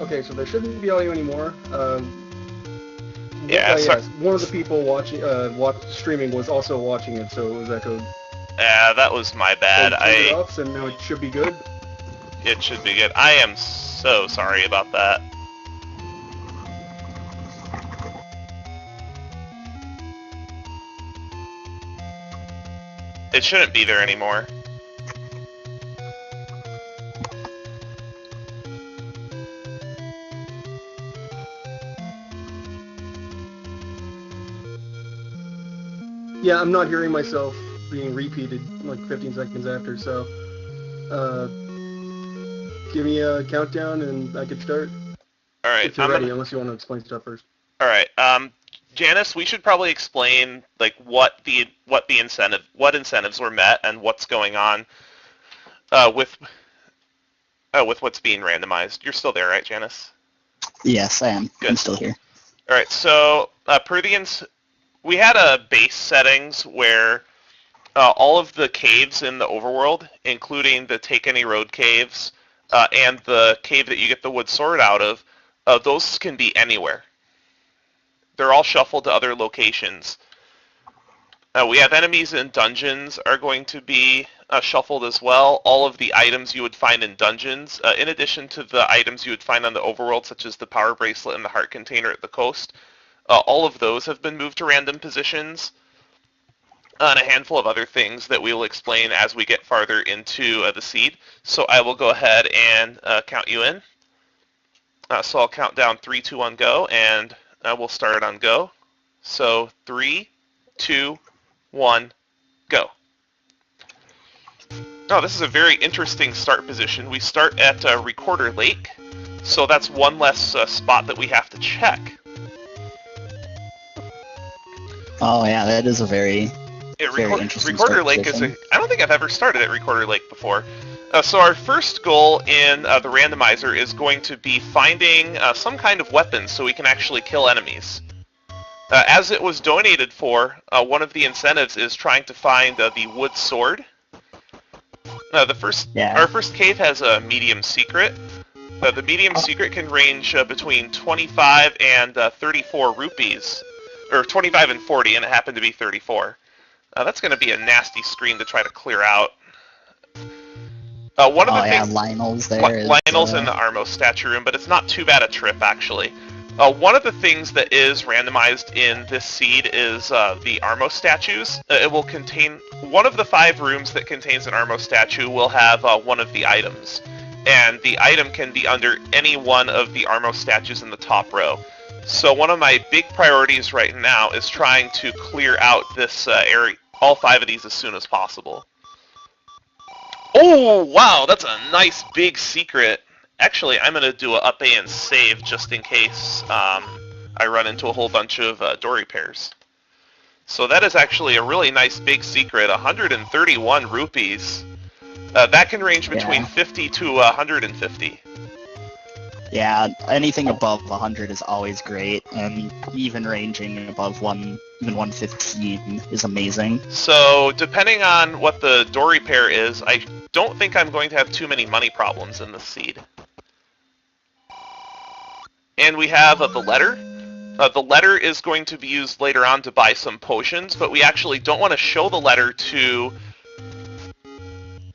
Okay, so there shouldn't be audio anymore. Yeah, yes, one of the people watching, streaming was also watching it, so it was echoed. Yeah, that was my bad. So turn it off, and now it should be good. It should be good. I am so sorry about that. It shouldn't be there anymore. Yeah, I'm not hearing myself being repeated like 15 seconds after, so give me a countdown and I can start. Alright, if you're ready, unless you want to explain stuff first. Alright, Janice, we should probably explain like what incentives were met and what's going on with what's being randomized. You're still there, right, Janice? Yes, I am. Good. I'm still here. Alright, so we had a base settings where all of the caves in the overworld, including the Take Any Road caves and the cave that you get the wood sword out of, those can be anywhere. They're all shuffled to other locations. We have enemies in dungeons are going to be shuffled as well. All of the items you would find in dungeons, in addition to the items you would find on the overworld, such as the power bracelet and the heart container at the coast, all of those have been moved to random positions. And a handful of other things that we will explain as we get farther into the seed. So I will go ahead and count you in. So I'll count down 3, 2, 1, go, and we'll start it on go. So 3, 2, 1, go. Oh, this is a very interesting start position. We start at Recorder Lake, so that's one less spot that we have to check. Oh yeah, that is a very interesting Recorder Lake is I don't think I've ever started at Recorder Lake before. So our first goal in the randomizer is going to be finding some kind of weapon so we can actually kill enemies. As it was donated for, one of the incentives is trying to find the wood sword. Our first cave has a medium secret. The medium secret can range between 25 and 34 rupees. Or 25 and 40, and it happened to be 34. That's going to be a nasty screen to try to clear out. One of the things, Lionel's there. Lionel's in the Armo statue room, but it's not too bad a trip, actually. One of the things that is randomized in this seed is the Armo statues. It will contain one of the 5 rooms that contains an Armo statue will have one of the items. And the item can be under any one of the Armo statues in the top row. So one of my big priorities right now is trying to clear out this area, all 5 of these as soon as possible. Oh, wow, that's a nice big secret. Actually, I'm going to do a up A and save just in case I run into a whole bunch of door repairs. So that is actually a really nice big secret, 131 rupees. That can range between 50 to 150. Yeah, anything above 100 is always great, and even ranging above 115 is amazing. So, depending on what the door repair is, I don't think I'm going to have too many money problems in this seed. And we have the letter. The letter is going to be used later on to buy some potions, but we actually don't want to show the letter to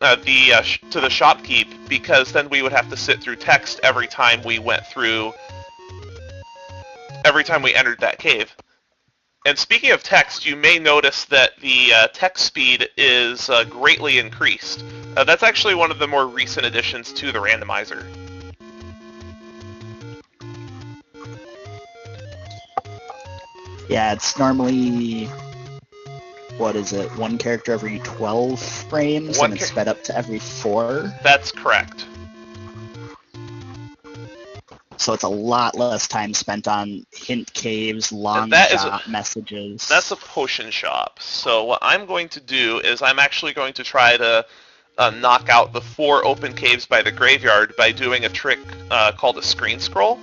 the shopkeep, because then we would have to sit through text every time we entered that cave. And speaking of text, you may notice that the text speed is greatly increased. That's actually one of the more recent additions to the randomizer. Yeah, it's normally, what is it, 1 character every 12 frames, and it's sped up to every 4? That's correct. So it's a lot less time spent on hint caves, long shop messages. That's a potion shop. So what I'm going to do is I'm actually going to try to knock out the 4 open caves by the graveyard by doing a trick called a screen scroll.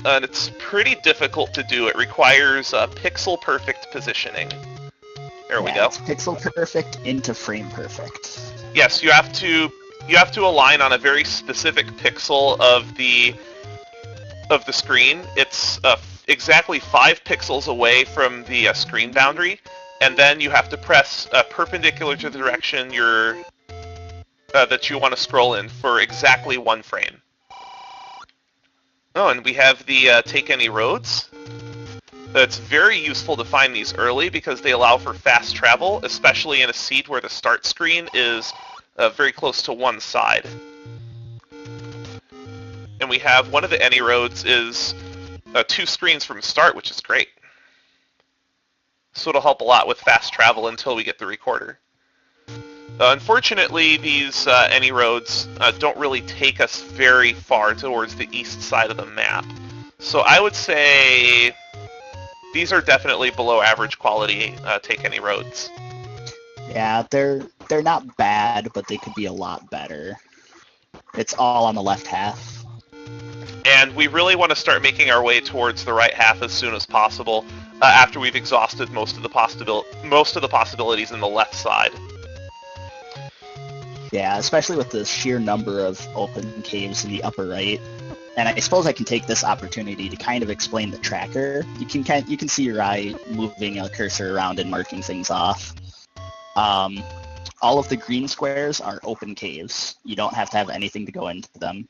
And it's pretty difficult to do. It requires pixel-perfect positioning. There we go. It's pixel-perfect into frame-perfect. Yes, you have to you have to align on a very specific pixel of the screen. It's exactly 5 pixels away from the screen boundary, and then you have to press perpendicular to the direction that you want to scroll in for exactly 1 frame. Oh, and we have the take any roads. It's very useful to find these early because they allow for fast travel, especially in a seat where the start screen is very close to one side. And we have one of the any roads is 2 screens from start, which is great. So it'll help a lot with fast travel until we get the recorder. Unfortunately, these any roads don't really take us very far towards the east side of the map. So I would say these are definitely below average quality take any roads. Yeah, they're not bad, but they could be a lot better. It's all on the left half. And we really want to start making our way towards the right half as soon as possible after we've exhausted most of the possibilities in the left side. Yeah, especially with the sheer number of open caves in the upper right. And I suppose I can take this opportunity to kind of explain the tracker. You can see your eye moving a cursor around and marking things off. All of the green squares are open caves. You don't have to have anything to go into them.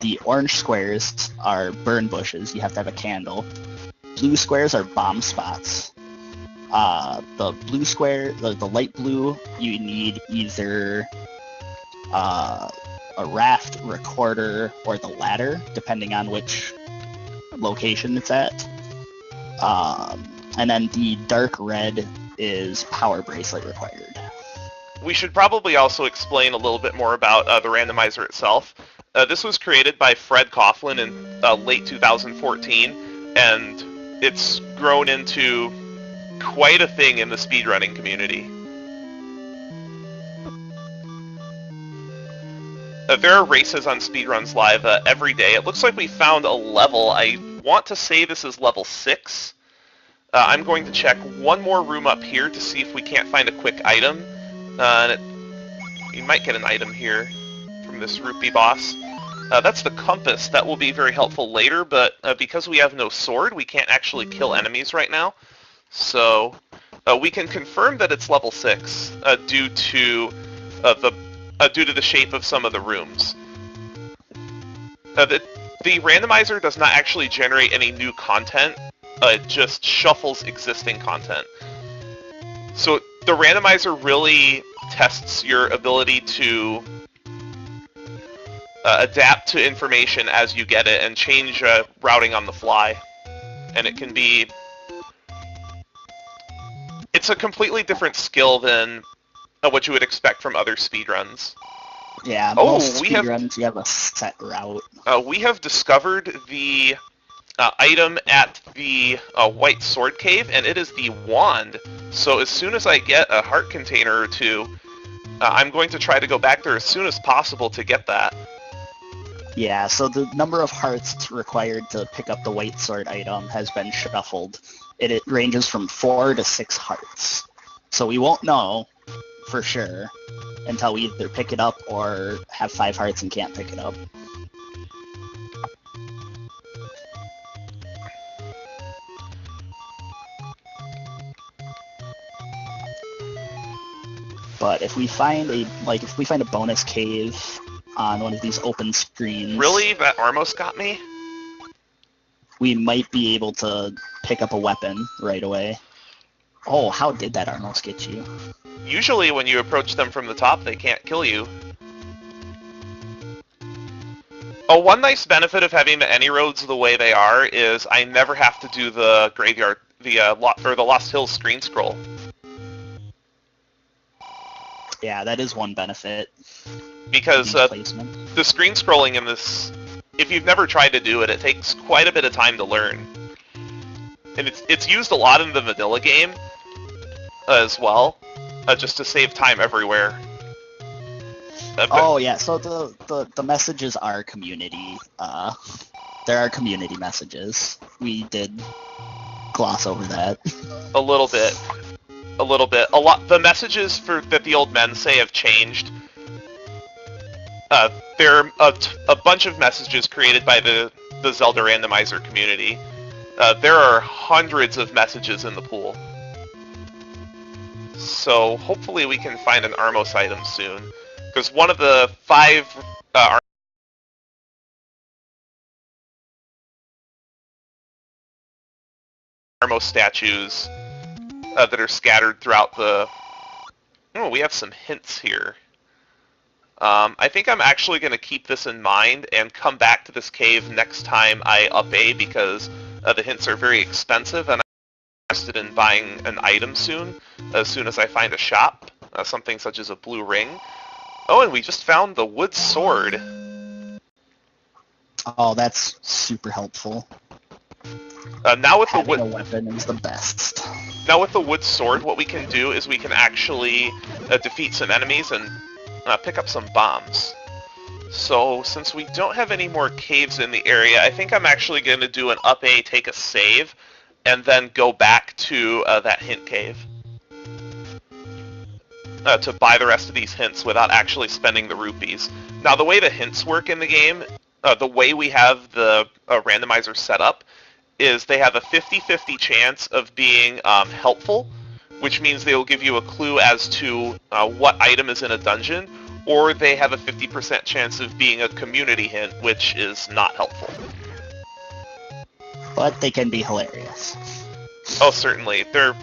The orange squares are burn bushes. You have to have a candle. Blue squares are bomb spots. The blue square, the light blue, you need either a raft, recorder, or the ladder, depending on which location it's at. And then the dark red is power bracelet required. We should probably also explain a little bit more about the randomizer itself. This was created by Fred Coughlin in late 2014, and it's grown into quite a thing in the speedrunning community. There are races on Speedruns Live every day. It looks like we found a level. I want to say this is level 6. I'm going to check one more room up here to see if we can't find a quick item. You might get an item here from this rupee boss. That's the compass. That will be very helpful later, but because we have no sword, we can't actually kill enemies right now. So we can confirm that it's level 6 due to the shape of some of the rooms. The randomizer does not actually generate any new content. It just shuffles existing content. So the randomizer really tests your ability to adapt to information as you get it and change routing on the fly. And it can be... It's a completely different skill than what you would expect from other speedruns. Yeah, most speedruns you have a set route. We have discovered the item at the White Sword Cave, and it is the wand. So as soon as I get a heart container or two, I'm going to try to go back there as soon as possible to get that. Yeah, so the number of hearts required to pick up the White Sword item has been shuffled. It ranges from 4 to 6 hearts. So we won't know for sure until we either pick it up or have 5 hearts and can't pick it up. But if we find a bonus cave on one of these open screens, really, that almost got me. We might be able to pick up a weapon right away. Oh, how did that almost get you? Usually when you approach them from the top, they can't kill you. Oh, one nice benefit of having the any roads the way they are is I never have to do the graveyard, the Lost Hills screen scroll. Yeah, that is one benefit. Because the screen scrolling in this, if you've never tried to do it, it takes quite a bit of time to learn. And it's used a lot in the vanilla game as well, just to save time everywhere. Oh yeah, so the messages are community. There are community messages. We did gloss over that. A little bit. A lot. The messages that the old men say have changed. there are a bunch of messages created by the Zelda Randomizer community. There are hundreds of messages in the pool. So hopefully we can find an Armos item soon. Because one of the 5 Armos statues that are scattered throughout the... Oh, we have some hints here. I think I'm actually going to keep this in mind and come back to this cave next time I up A, because the hints are very expensive and I'm interested in buying an item soon as I find a shop, something such as a blue ring. Oh, and we just found the wood sword. Oh, that's super helpful. Now with Having the a weapon is the best. Now with the wood sword, what we can do is we can actually defeat some enemies and pick up some bombs. So since we don't have any more caves in the area, I think I'm actually going to do an up A, take a save, and then go back to that hint cave to buy the rest of these hints without actually spending the rupees. Now the way the hints work in the game, the way we have the randomizer set up, is they have a 50-50 chance of being helpful, which means they will give you a clue as to what item is in a dungeon, or they have a 50% chance of being a community hint, which is not helpful. But they can be hilarious. Oh, certainly. There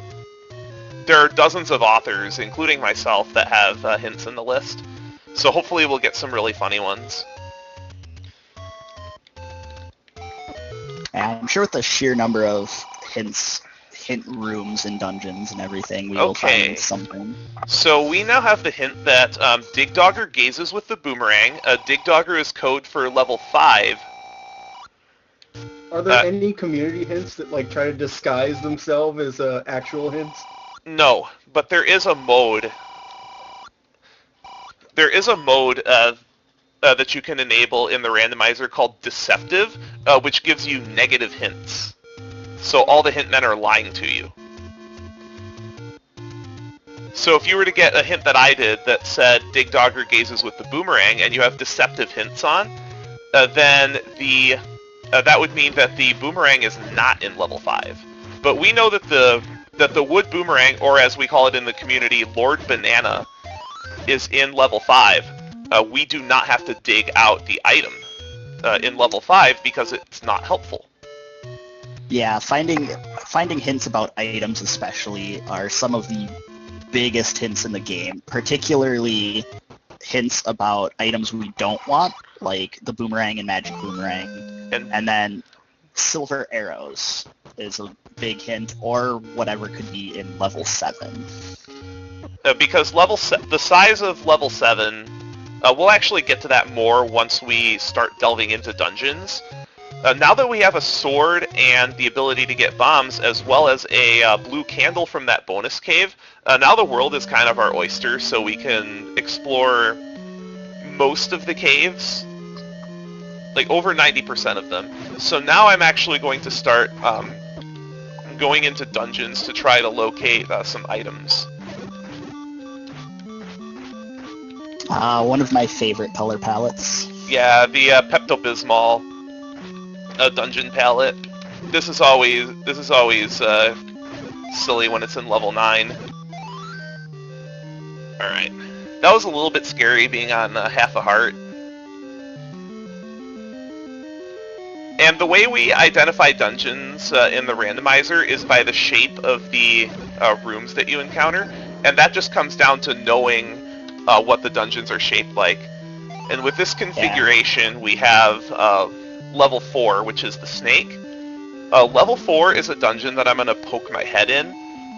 are dozens of authors, including myself, that have hints in the list, so hopefully we'll get some really funny ones. And I'm sure with the sheer number of hint rooms and dungeons and everything, we will find something. So we now have the hint that Digdogger gazes with the boomerang. Digdogger is code for level 5. Are there any community hints that like try to disguise themselves as actual hints? No, but there is a mode. There is a mode that you can enable in the randomizer called Deceptive, which gives you negative hints. So all the hint men are lying to you. So if you were to get a hint that I did that said Digdogger gazes with the boomerang and you have deceptive hints on, then that would mean that the boomerang is not in level 5. But we know that the wood boomerang, or as we call it in the community, Lord Banana, is in level 5. We do not have to dig out the item in level 5 because it's not helpful. Yeah, finding hints about items especially are some of the biggest hints in the game, particularly hints about items we don't want, like the boomerang and magic boomerang. And then silver arrows is a big hint, or whatever could be in level 7. Because the size of level 7, we'll actually get to that more once we start delving into dungeons. Now that we have a sword and the ability to get bombs, as well as a blue candle from that bonus cave, now the world is kind of our oyster, so we can explore most of the caves, like over 90% of them. So now I'm actually going to start going into dungeons to try to locate some items. One of my favorite color palettes. Yeah, the Pepto-Bismol dungeon palette. This is always silly when it's in level 9. Alright. That was a little bit scary being on half a heart. And the way we identify dungeons in the randomizer is by the shape of the rooms that you encounter, and that just comes down to knowing what the dungeons are shaped like. And with this configuration, we have level 4, which is the snake. Level 4 is a dungeon that I'm going to poke my head in,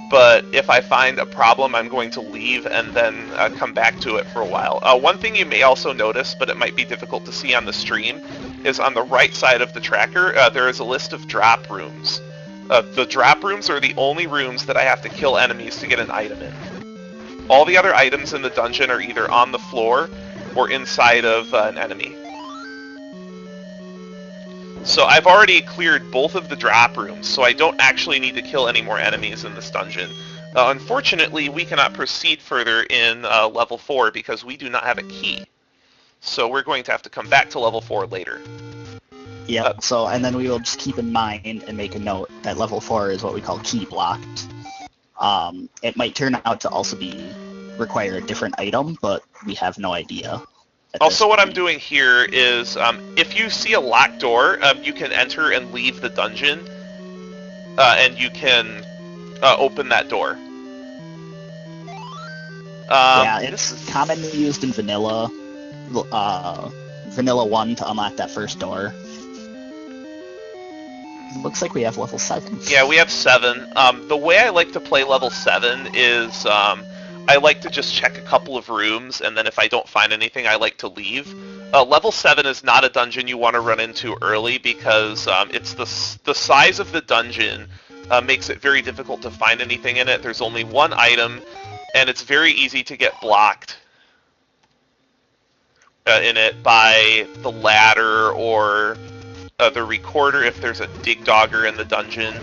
but if I find a problem, I'm going to leave and then come back to it for a while. One thing you may also notice, but it might be difficult to see on the stream, is on the right side of the tracker, there is a list of drop rooms. The drop rooms are the only rooms that I have to kill enemies to get an item in. All the other items in the dungeon are either on the floor or inside of an enemy. So I've already cleared both of the drop rooms, so I don't actually need to kill any more enemies in this dungeon. Unfortunately, we cannot proceed further in level 4 because we do not have a key. So we're going to have to come back to level 4 later. Yep. So, and then we will just keep in mind and make a note that level 4 is what we call key blocked. It might turn out to also require a different item, but we have no idea. Also, what I'm doing here is, if you see a locked door, you can enter and leave the dungeon, and you can open that door. Yeah, it's commonly used in vanilla, vanilla 1 to unlock that first door. Looks like we have level 7. Yeah, we have 7. The way I like to play level 7 is I like to just check a couple of rooms, and then if I don't find anything, I like to leave. Level 7 is not a dungeon you want to run into early because it's the size of the dungeon makes it very difficult to find anything in it. There's only one item, and it's very easy to get blocked in it by the ladder or the recorder if there's a dig dogger in the dungeon.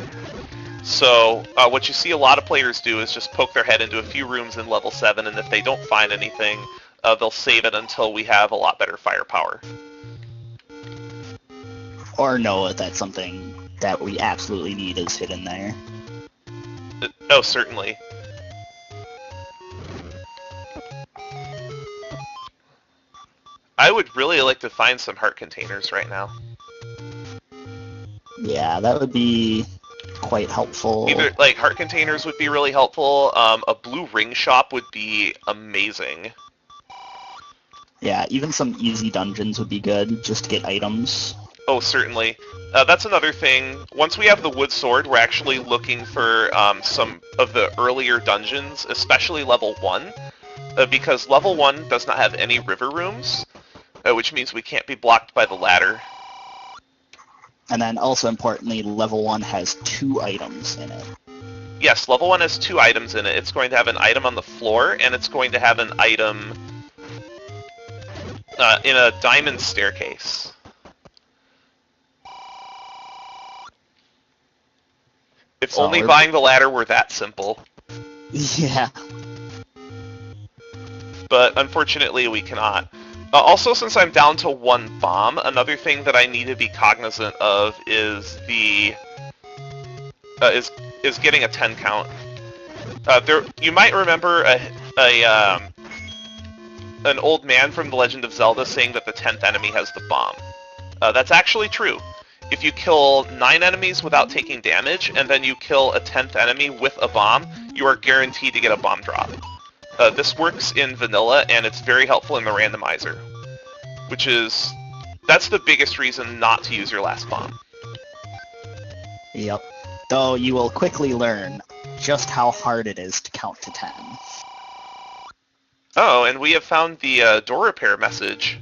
So what you see a lot of players do is just poke their head into a few rooms in level 7, and if they don't find anything, they'll save it until we have a lot better firepower. Or know that something that we absolutely need is hidden there. Oh, certainly. I would really like to find some heart containers right now. Yeah, that would be quite helpful. Either, like, heart containers would be really helpful. A blue ring shop would be amazing. Yeah, even some easy dungeons would be good, just to get items. Oh, certainly. That's another thing. Once we have the wood sword, we're actually looking for some of the earlier dungeons, especially level 1, because level 1 does not have any river rooms, which means we can't be blocked by the ladder. And then also importantly, level 1 has 2 items in it. Yes, level 1 has 2 items in it. It's going to have an item on the floor, and it's going to have an item in a diamond staircase. If So only buying the ladder were that simple. Yeah. But unfortunately we cannot. Also, since I'm down to 1 bomb, another thing that I need to be cognizant of is the is getting a 10 count. You might remember an old man from The Legend of Zelda saying that the 10th enemy has the bomb. That's actually true. If you kill 9 enemies without taking damage, and then you kill a 10th enemy with a bomb, you are guaranteed to get a bomb drop. This works in vanilla, and it's very helpful in the randomizer, that's the biggest reason not to use your last bomb. Yep. Though you will quickly learn just how hard it is to count to 10. Oh, and we have found the door repair message.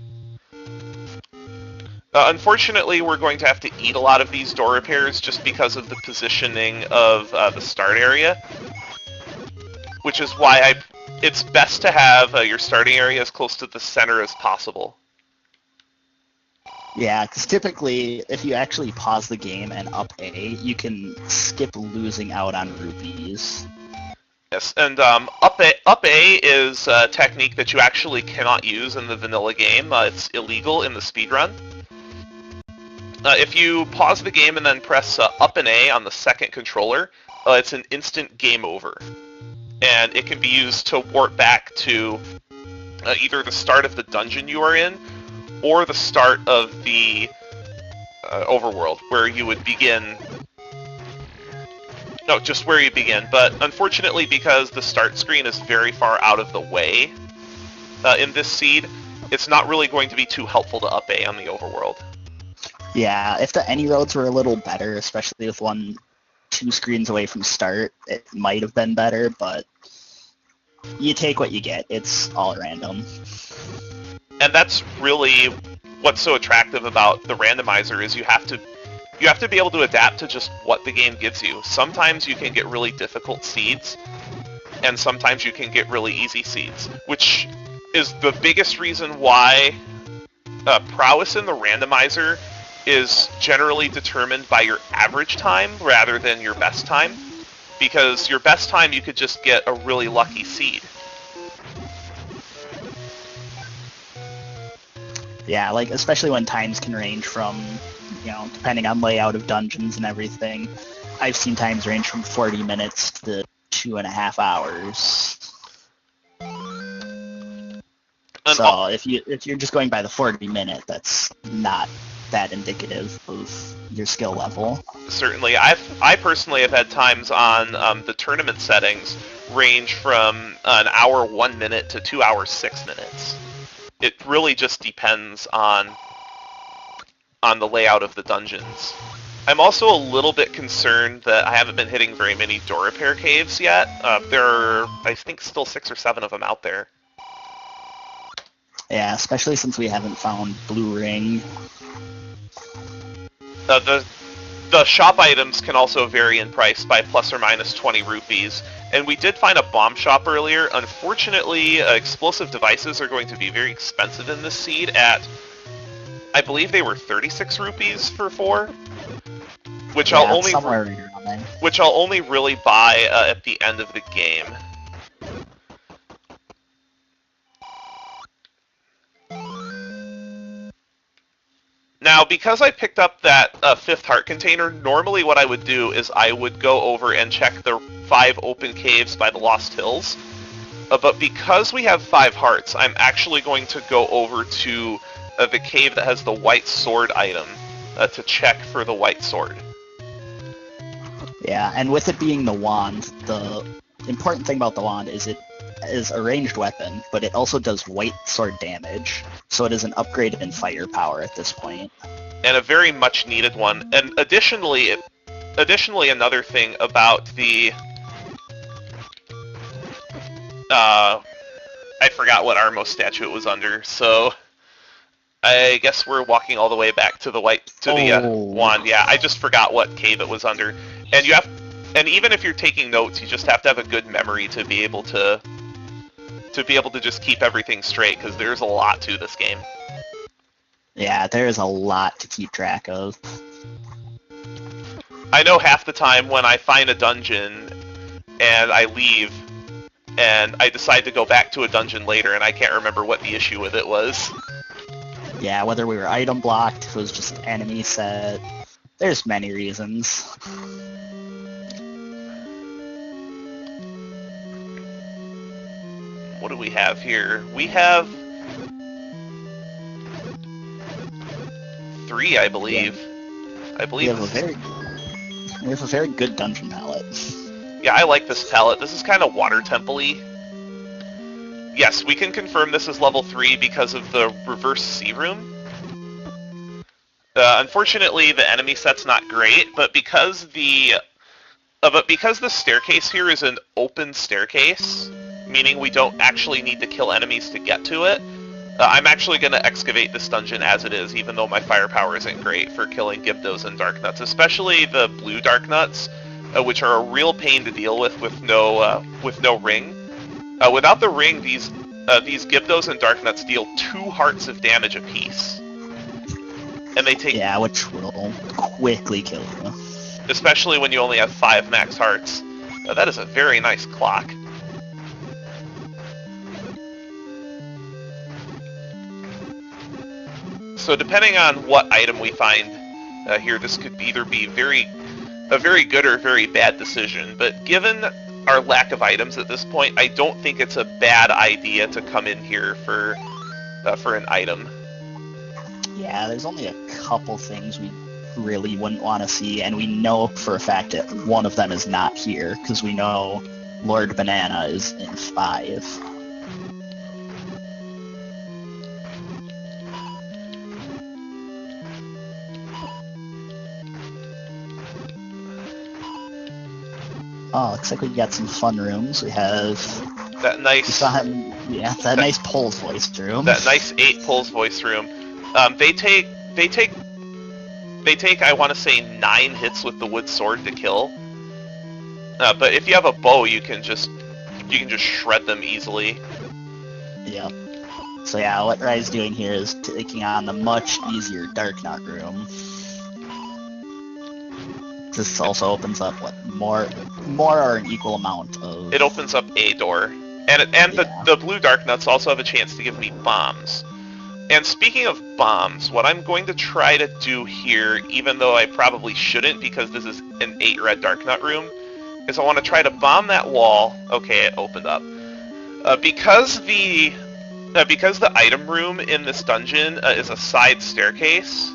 Unfortunately, we're going to have to eat a lot of these door repairs just because of the positioning of the start area, which is why it's best to have your starting area as close to the center as possible. Yeah, because typically, if you actually pause the game and up A, you can skip losing out on rupees. Yes, and up A is a technique that you actually cannot use in the vanilla game. It's illegal in the speedrun. If you pause the game and then press up and A on the second controller, it's an instant game over. And it can be used to warp back to either the start of the dungeon you are in, or the start of the overworld, where you would begin. No, just where you begin. But unfortunately, because the start screen is very far out of the way in this seed, it's not really going to be too helpful to up A on the overworld. Yeah, if the any roads were a little better, especially with 2 screens away from start, it might have been better, but you take what you get. It's all random. And that's really what's so attractive about the randomizer is you have to be able to adapt to just what the game gives you. Sometimes you can get really difficult seeds, and sometimes you can get really easy seeds, which is the biggest reason why prowess in the randomizer is generally determined by your average time rather than your best time, because your best time you could just get a really lucky seed. Yeah, like especially when times can range from, depending on layout of dungeons and everything. I've seen times range from 40 minutes to 2.5 hours. So if you're just going by the 40-minute, that's not that indicative of your skill level. Certainly, I personally have had times on the tournament settings range from an hour 1 minute to 2 hours 6 minutes. It really just depends on the layout of the dungeons. I'm also a little bit concerned that I haven't been hitting very many door repair caves yet. There are, I think, still 6 or 7 of them out there. Yeah, especially since we haven't found Blue Ring. The shop items can also vary in price by plus or minus 20 rupees. And we did find a bomb shop earlier. Unfortunately, explosive devices are going to be very expensive in this seed at, I believe they were 36 rupees for 4. Which I'll only really buy at the end of the game. Now, because I picked up that 5th heart container, normally what I would do is I would go over and check the 5 open caves by the Lost Hills. But because we have 5 hearts, I'm actually going to go over to the cave that has the white sword item to check for the white sword. Yeah, and with it being the wand, the important thing about the wand is it is a ranged weapon, but it also does white sword damage, so it is an upgrade in firepower at this point. And a very much needed one. And additionally, another thing about the I forgot what Armo statue it was under, so I guess we're walking all the way back to the wand. Yeah, I just forgot what cave it was under. And even if you're taking notes, you just have to have a good memory to be able to just keep everything straight, because there's a lot to this game. Yeah, there's a lot to keep track of. I know half the time when I find a dungeon and I leave and I decide to go back to a dungeon later and I can't remember what the issue with it was. Yeah, whether we were item blocked, if it was just enemy set, there's many reasons. What do we have here? We have 3, I believe. Yeah. We have a very good dungeon palette. Yeah, I like this palette. This is kind of water temple-y. Yes, we can confirm this is level 3 because of the reverse sea room. Unfortunately, the enemy set's not great, but because the staircase here is an open staircase, meaning we don't actually need to kill enemies to get to it, I'm actually going to excavate this dungeon as it is, even though my firepower isn't great for killing Gibdos and Dark Nuts, especially the blue Dark Nuts, which are a real pain to deal with no ring. Without the ring, these Gibdos and Dark Nuts deal 2 hearts of damage apiece. And they take... Yeah, which will quickly kill you. Especially when you only have 5 max hearts. That is a very nice clock. So depending on what item we find here, this could either be a very good or very bad decision. But given our lack of items at this point, I don't think it's a bad idea to come in here for an item. Yeah, there's only a couple things we really wouldn't want to see, and we know for a fact that one of them is not here, because we know Lord Banana is in 5. Oh, looks like we got some fun rooms. We have that nice. We saw him, yeah, that nice Pole's voice room. That nice 8 Pole's voice room. They take. I want to say 9 hits with the wood sword to kill. But if you have a bow, you can just shred them easily. Yep. So yeah, what Rai's doing here is taking on the much easier Dark Knot room. This also opens up more or an equal amount of... It opens up a door. And the blue Dark Nuts also have a chance to give me bombs. And speaking of bombs, what I'm going to try to do here, even though I probably shouldn't because this is an 8 red Dark Nut room, is I want to try to bomb that wall. Okay, it opened up. Because the item room in this dungeon is a side staircase,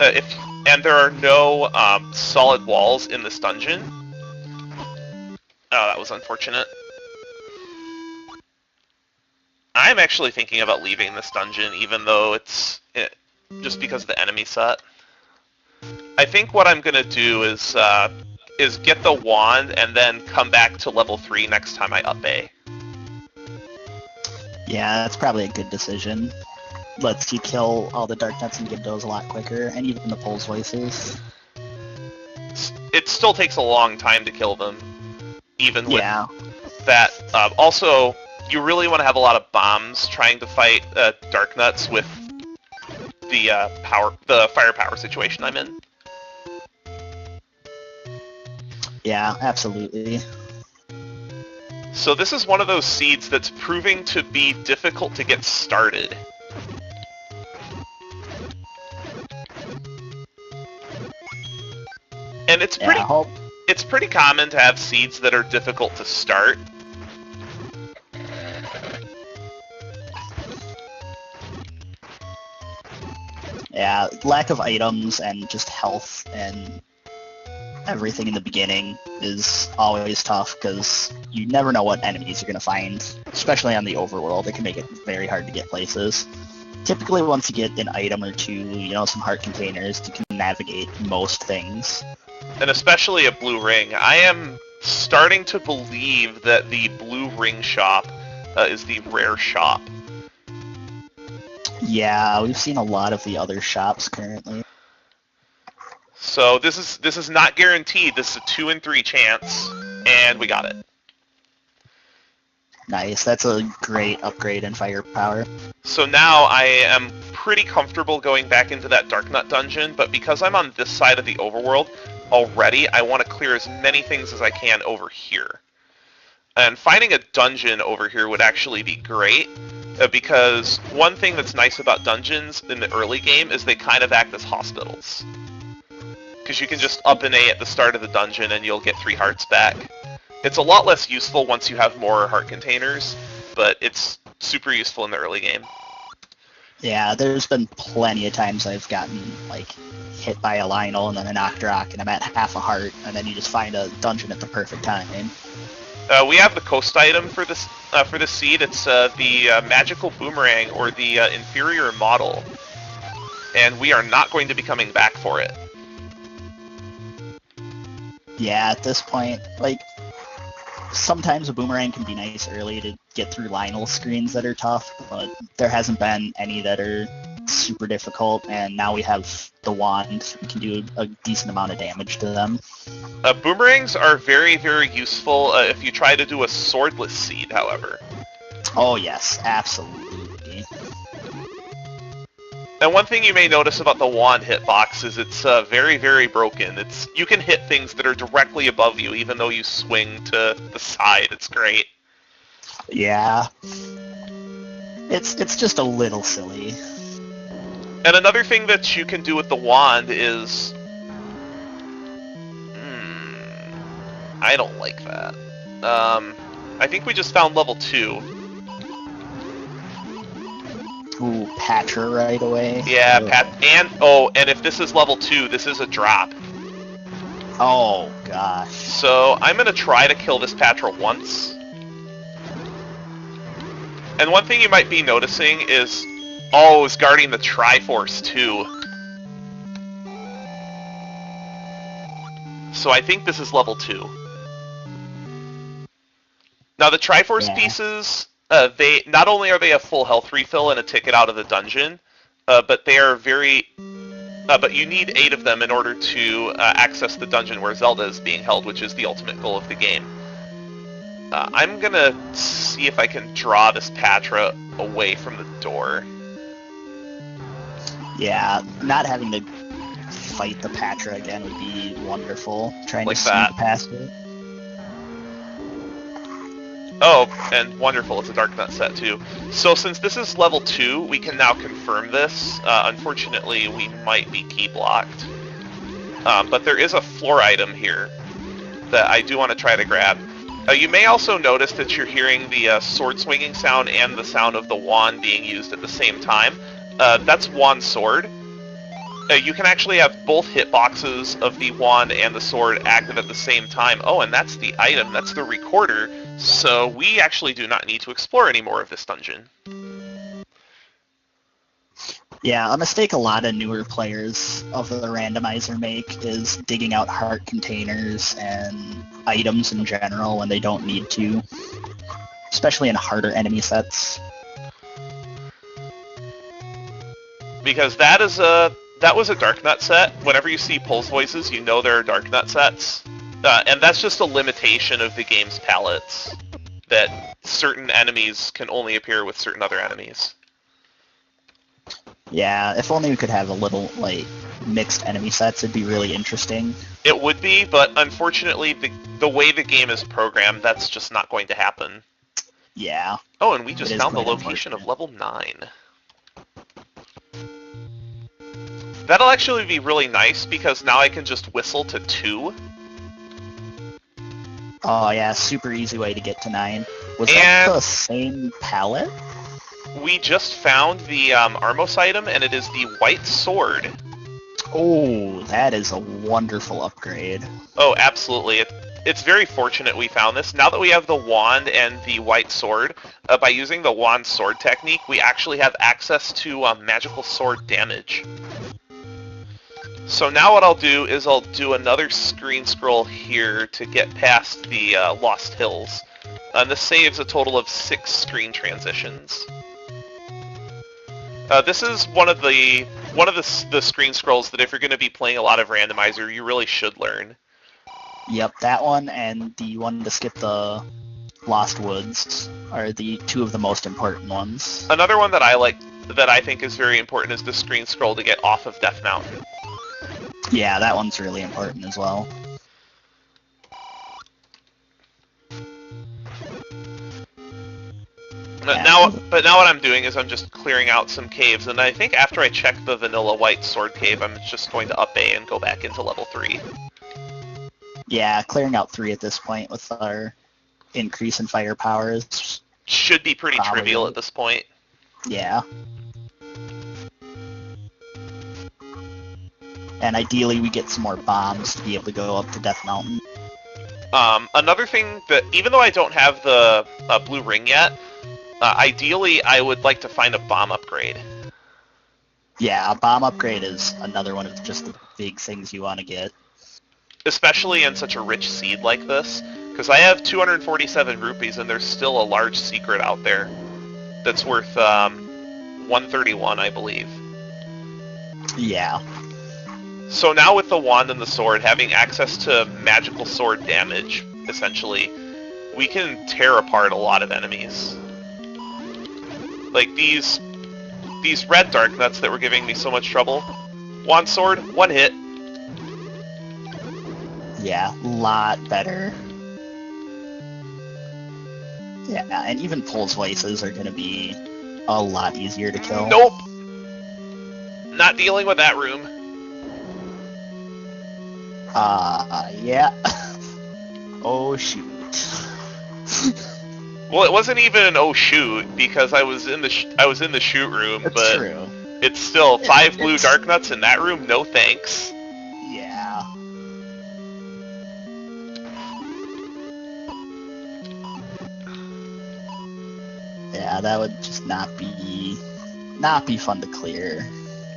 and there are no solid walls in this dungeon. Oh, that was unfortunate. I'm actually thinking about leaving this dungeon, even though it's just because of the enemy set. I think what I'm gonna do is get the wand and then come back to level 3 next time I up A. Yeah, that's probably a good decision. Lets you kill all the Dark Nuts and Gibdos a lot quicker, and even the Pulse Voices. It still takes a long time to kill them, even with Yeah. that. Also, you really want to have a lot of bombs trying to fight Dark Nuts with the firepower situation I'm in. Yeah, absolutely. So this is one of those seeds that's proving to be difficult to get started. And it's pretty common to have seeds that are difficult to start. Yeah, lack of items and just health and everything in the beginning is always tough because you never know what enemies you're going to find, especially on the overworld. It can make it very hard to get places. Typically, once you get an item or two, you know, some heart containers, you can navigate most things. And especially a blue ring. I am starting to believe that the blue ring shop is the rare shop. Yeah, we've seen a lot of the other shops currently. So this is not guaranteed. This is a 2 in 3 chance, and we got it. Nice. That's a great upgrade in firepower. So now I am pretty comfortable going back into that Dark Nut dungeon, but because I'm on this side of the overworld already, I want to clear as many things as I can over here. And finding a dungeon over here would actually be great, because one thing that's nice about dungeons in the early game is they kind of act as hospitals. Because you can just up an A at the start of the dungeon and you'll get 3 hearts back. It's a lot less useful once you have more heart containers, but it's super useful in the early game. Yeah, there's been plenty of times I've gotten, like, hit by a Lionel and then an Octorok and I'm at half a heart, and then you just find a dungeon at the perfect time. We have the coast item for this seed. It's the magical boomerang, or the inferior model, and we are not going to be coming back for it. Yeah, at this point, like, sometimes a boomerang can be nice early to get through Lionel screens that are tough, but there hasn't been any that are super difficult, and now we have the wand. We can do a decent amount of damage to them. Boomerangs are very, very useful if you try to do a swordless seed, however. Oh yes, absolutely. And one thing you may notice about the wand hitbox is it's very, very broken. You can hit things that are directly above you, even though you swing to the side. It's great. Yeah. It's just a little silly. And another thing that you can do with the wand is... I don't like that. I think we just found level 2. Ooh, Patra right away. Yeah, and if this is level 2, this is a drop. Oh, gosh. So I'm going to try to kill this Patra once. And one thing you might be noticing is... Oh, it's guarding the Triforce, too. So I think this is level 2. Now, the Triforce pieces, they not only are they a full health refill and a ticket out of the dungeon, but they are very... but you need 8 of them in order to access the dungeon where Zelda is being held, which is the ultimate goal of the game. I'm gonna see if I can draw this Patra away from the door. Yeah, not having to fight the Patra again would be wonderful. Trying like to sneak past it. Oh, and wonderful, it's a Dark Nut set too. So since this is level 2, we can now confirm this. Unfortunately, we might be key blocked. But there is a floor item here that I do want to try to grab. You may also notice that you're hearing the sword swinging sound and the sound of the wand being used at the same time. That's wand sword. You can actually have both hitboxes of the wand and the sword active at the same time. Oh, and that's the item, that's the recorder, so we actually do not need to explore any more of this dungeon. Yeah, a mistake a lot of newer players of the randomizer make is digging out heart containers and items in general when they don't need to, especially in harder enemy sets. Because that was a Dark Nut set. Whenever you see Pulse Voices, you know there are Dark Nut sets. And that's just a limitation of the game's palettes, that certain enemies can only appear with certain other enemies. Yeah, if only we could have a little, like, mixed enemy sets, it'd be really interesting. It would be, but unfortunately, the way the game is programmed, that's just not going to happen. Yeah. Oh, and we just found the quite location of level 9. That'll actually be really nice, because now I can just whistle to 2. Oh yeah, super easy way to get to 9. Was that the same palette? We just found the Armos item, and it is the white sword. Oh, that is a wonderful upgrade. Oh, absolutely. It's very fortunate we found this. Now that we have the wand and the white sword, by using the wand sword technique, we actually have access to magical sword damage. So now what I'll do is I'll do another screen scroll here to get past the Lost Hills. And this saves a total of 6 screen transitions. This is one of the screen scrolls that if you're going to be playing a lot of Randomizer, you really should learn. Yep, that one and the one to skip the Lost Woods are the 2 of the most important ones. Another one that I think is very important is the screen scroll to get off of Death Mountain. Yeah, that one's really important as well. But now what I'm doing is I'm just clearing out some caves, and I think after I check the vanilla white sword cave, I'm just going to up A and go back into level 3. Yeah, clearing out 3 at this point with our increase in firepower is should be pretty trivial at this point. Yeah. And ideally we get some more bombs to be able to go up to Death Mountain. Another thing that, even though I don't have the blue ring yet, ideally I would like to find a bomb upgrade. Yeah, a bomb upgrade is another one of just the big things you want to get. Especially in such a rich seed like this, because I have 247 rupees and there's still a large secret out there that's worth 131, I believe. Yeah. So now with the wand and the sword, having access to magical sword damage, essentially, we can tear apart a lot of enemies. Like these red dark nuts that were giving me so much trouble. Wand sword, 1 hit. Yeah, a lot better. Yeah, and even Pulse Voices are going to be a lot easier to kill. Nope! Not dealing with that room. Yeah. Oh, shoot. Well, it wasn't even an oh shoot, because I was in the shoot room, That's but true. It's still 5 blue dark nuts in that room, no thanks. Yeah. Yeah, that would just not be fun to clear.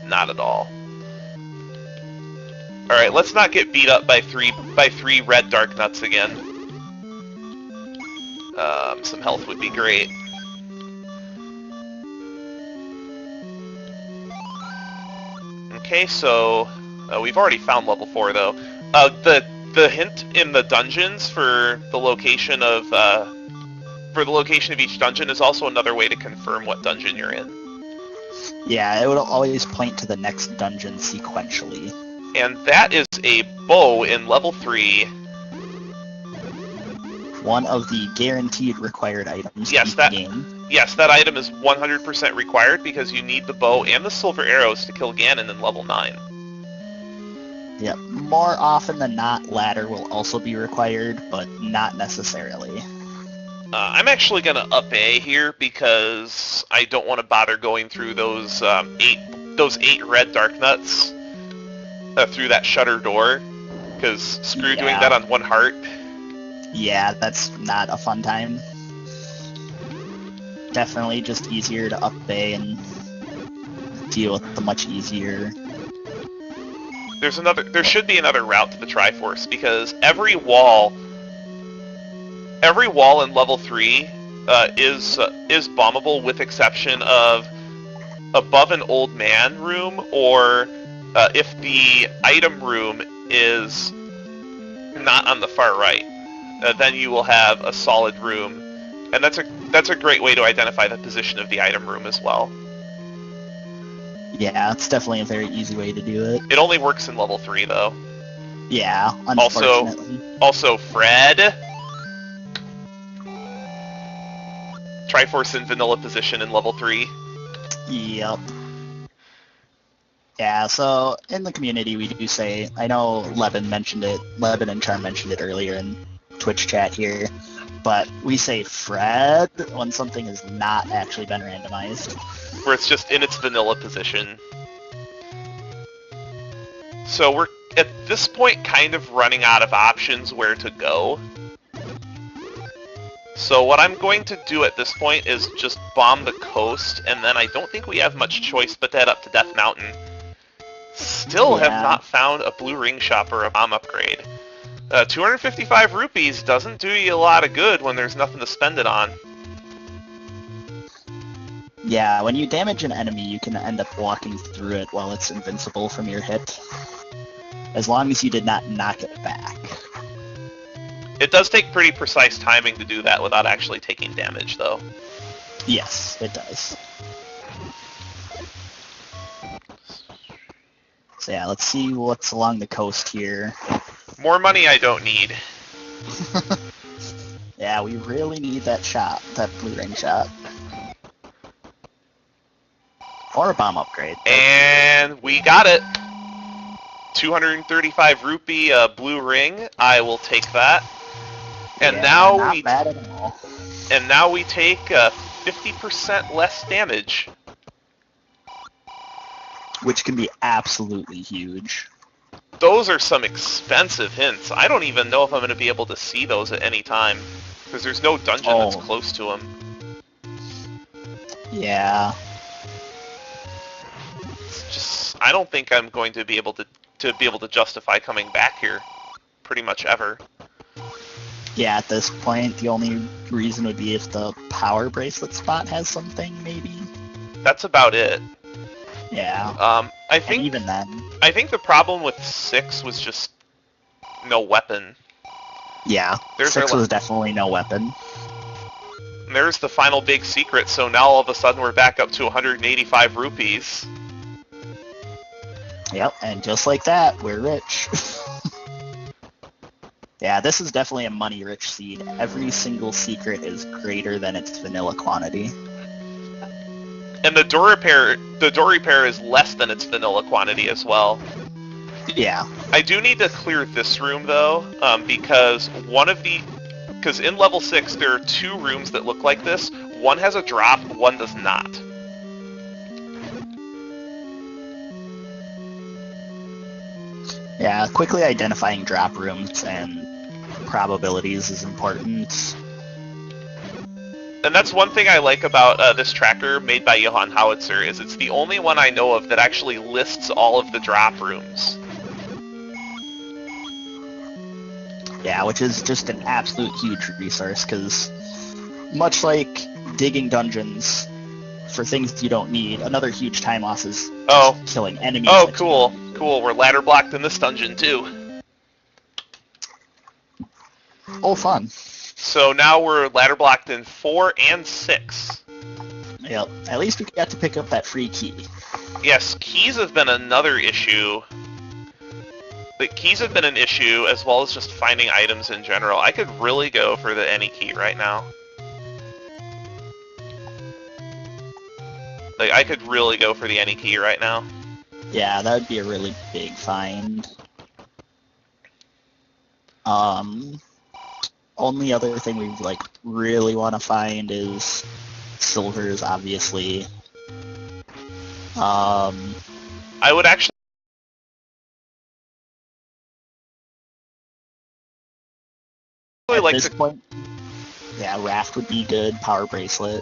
Not at all. Alright, let's not get beat up by three red dark nuts again. Some health would be great. Okay, so we've already found level 4 though. The hint in the dungeons for the location of each dungeon is also another way to confirm what dungeon you're in. Yeah, it would always point to the next dungeon sequentially. And that is a bow in level 3. one of the guaranteed required items Yes, in the game. Yes, that item is 100% required because you need the bow and the silver arrows to kill Ganon in level 9. Yep. More often than not, ladder will also be required, but not necessarily. I'm actually going to up A here because I don't want to bother going through those eight red dark nuts through that shutter door, because screw doing that on 1 heart. Yeah, that's not a fun time. Definitely just easier to up A and deal with the much easier. There should be another route to the Triforce, because every wall in level 3 is bombable, with exception of above an old man room, or if the item room is not on the far right, then you will have a solid room, and that's a great way to identify the position of the item room as well. Yeah, it's definitely a very easy way to do it. It only works in level 3 though. Yeah, unfortunately. Also Fred. Triforce in vanilla position in level 3. Yep. Yeah, so in the community we do say, I know Levin and Charm mentioned it earlier in Twitch chat here, but we say Fred when something has not actually been randomized. Where it's just in its vanilla position. So we're, at this point, kind of running out of options where to go. So what I'm going to do at this point is just bomb the coast, and then I don't think we have much choice but to head up to Death Mountain. Still have not found a blue ring shop or a bomb upgrade. 255 rupees doesn't do you a lot of good when there's nothing to spend it on. Yeah, when you damage an enemy, you can end up walking through it while it's invincible from your hit. As long as you did not knock it back. It does take pretty precise timing to do that without actually taking damage, though. Yes, it does. So yeah, let's see what's along the coast here. More money I don't need. Yeah, we really need that shot, that blue ring shot. Or a bomb upgrade. And we got it. 235 rupee blue ring. I will take that. And yeah, now not bad at all. And now we take 50% less damage. Which can be absolutely huge. Those are some expensive hints. I don't even know if I'm going to be able to see those at any time, because there's no dungeon that's close to them. Yeah. It's just, I don't think I'm going to be able to justify coming back here, pretty much ever. Yeah, at this point, the only reason would be if the power bracelet spot has something, maybe. That's about it. Yeah. I think and even then. I think the problem with 6 was just no weapon. Yeah, 6 was definitely no weapon. There's the final big secret, so now all of a sudden we're back up to 185 rupees. Yep, and just like that, we're rich. Yeah, this is definitely a money-rich seed. Every single secret is greater than its vanilla quantity. And the door repair is less than its vanilla quantity as well. Yeah. I do need to clear this room though, because in level 6 there are 2 rooms that look like this. One has a drop, one does not. Yeah, quickly identifying drop rooms and probabilities is important. And that's one thing I like about this tracker made by Johann Howitzer, is it's the only one I know of that actually lists all of the drop rooms. Yeah, which is just an absolute huge resource, because much like digging dungeons for things you don't need, another huge time loss is killing enemies. Oh, cool. Cool, we're ladder blocked in this dungeon too. Oh, fun. So now we're ladder blocked in 4 and 6. Yep, at least we got to pick up that free key. Yes, keys have been another issue. The keys have been an issue, as well as just finding items in general. I could really go for the any key right now. Like, I could really go for the any key right now. Yeah, that would be a really big find. Only other thing we like really want to find is silvers, obviously. I would actually at like this to. point, yeah, raft would be good. Power bracelet.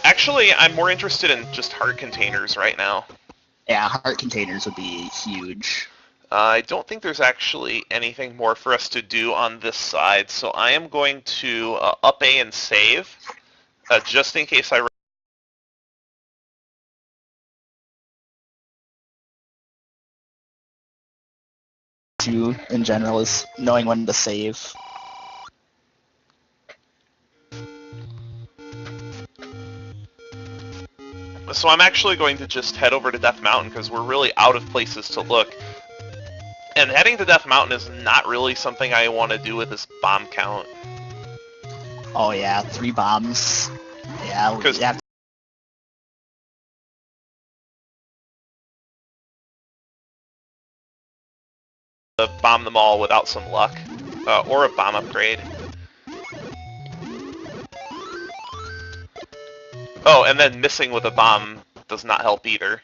Actually, I'm more interested in just heart containers right now. Yeah, heart containers would be huge. I don't think there's actually anything more for us to do on this side, so I am going to up A and save, just in case I... Two in general is knowing when to save. So I'm actually going to just head over to Death Mountain because we're really out of places to look. And heading to Death Mountain is not really something I want to do with this bomb count. Oh yeah, 3 bombs. Yeah, we have to bomb them all without some luck, or a bomb upgrade. Oh, and then missing with a bomb does not help either.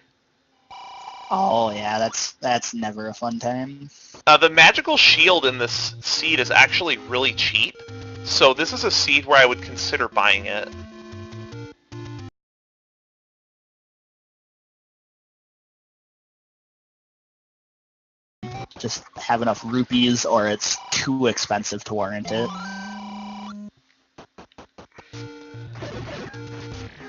Oh yeah, that's never a fun time. The magical shield in this seed is actually really cheap, so this is a seed where I would consider buying it. Just have enough rupees or it's too expensive to warrant it.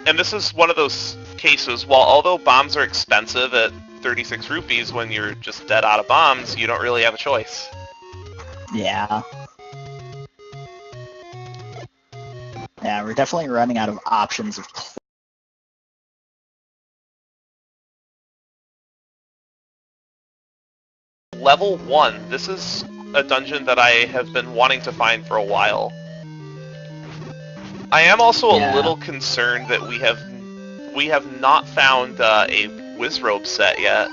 And this is one of those cases, although bombs are expensive at 36 rupees, when you're just dead out of bombs, you don't really have a choice. Yeah. Yeah, we're definitely running out of options of Level 1. This is a dungeon that I have been wanting to find for a while. I am also a little concerned that we have not found a Wizrobe set yet.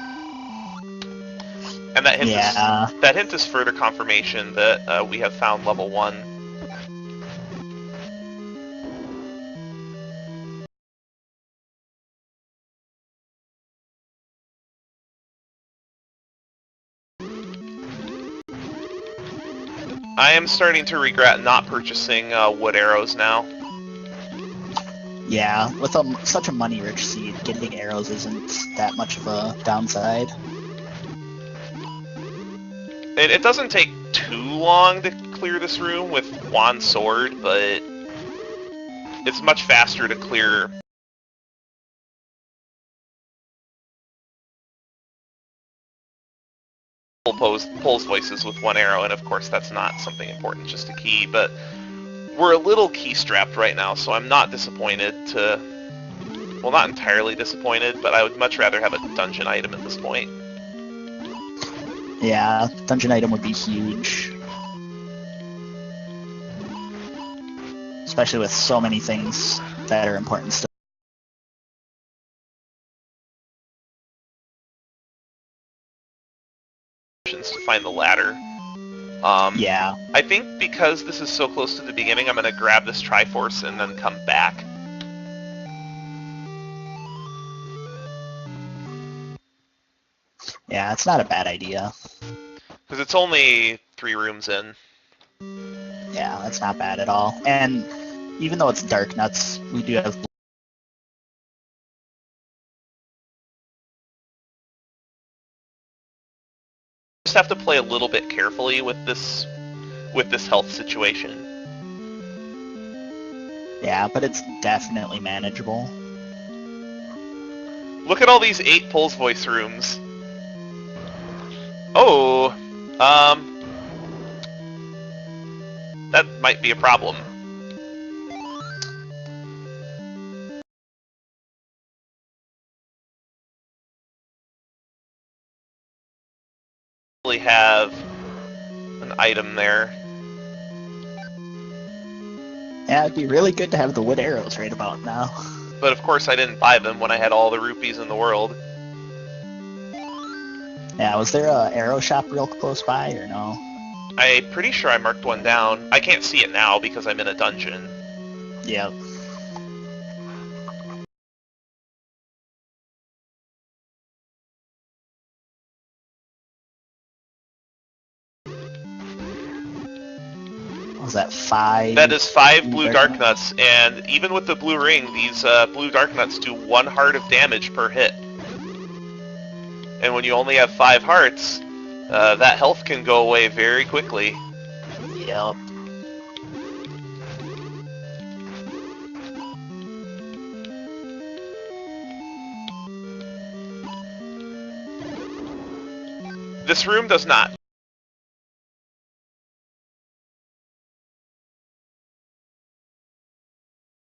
And that hint is further confirmation that we have found level 1. I am starting to regret not purchasing wood arrows now. Yeah, with such a money-rich seed, getting arrows isn't that much of a downside. It doesn't take too long to clear this room with Wand Sword, but it's much faster to clear Pulse voices with 1 arrow, and of course that's not something important, just a key, but we're a little key strapped right now, so I'm not disappointed to... Well, not entirely disappointed, but I would much rather have a dungeon item at this point. Yeah, dungeon item would be huge. Especially with so many things that are important still. To find the ladder. Yeah. I think because this is so close to the beginning, I'm going to grab this Triforce and then come back. Yeah, it's not a bad idea. Because it's only 3 rooms in. Yeah, that's not bad at all. And even though it's Dark Nuts, we do have... Just have to play a little bit carefully with this health situation. Yeah, but it's definitely manageable. Look at all these 8 Pulse Voice rooms. Oh, that might be a problem. really have an item there. Yeah, it'd be really good to have the wood arrows right about now. But of course I didn't buy them when I had all the rupees in the world. Yeah, was there a arrow shop real close by, or no? I'm pretty sure I marked one down. I can't see it now because I'm in a dungeon. Yep. Was that 5? That is 5 blue dark nuts, and even with the blue ring, these blue dark nuts do 1 heart of damage per hit. And when you only have 5 hearts, that health can go away very quickly. Yep. This room does not.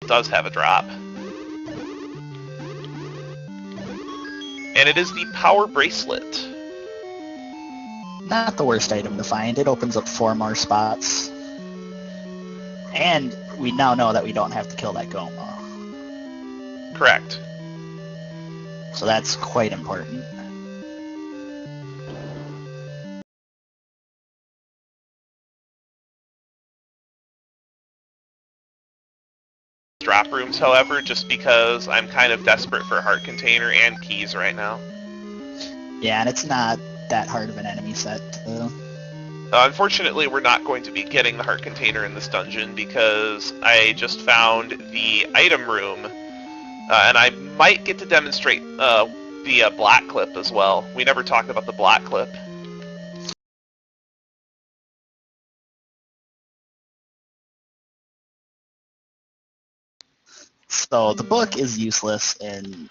It does have a drop. And it is the power bracelet. Not the worst item to find. It opens up 4 more spots. And we now know that we don't have to kill that Goma. Correct. So that's quite important. Drop rooms, however, just because I'm kind of desperate for a heart container and keys right now. Yeah, and it's not that hard of an enemy set. Unfortunately, we're not going to be getting the heart container in this dungeon because I just found the item room, and I might get to demonstrate the black clip as well. We never talked about the black clip. So the book is useless in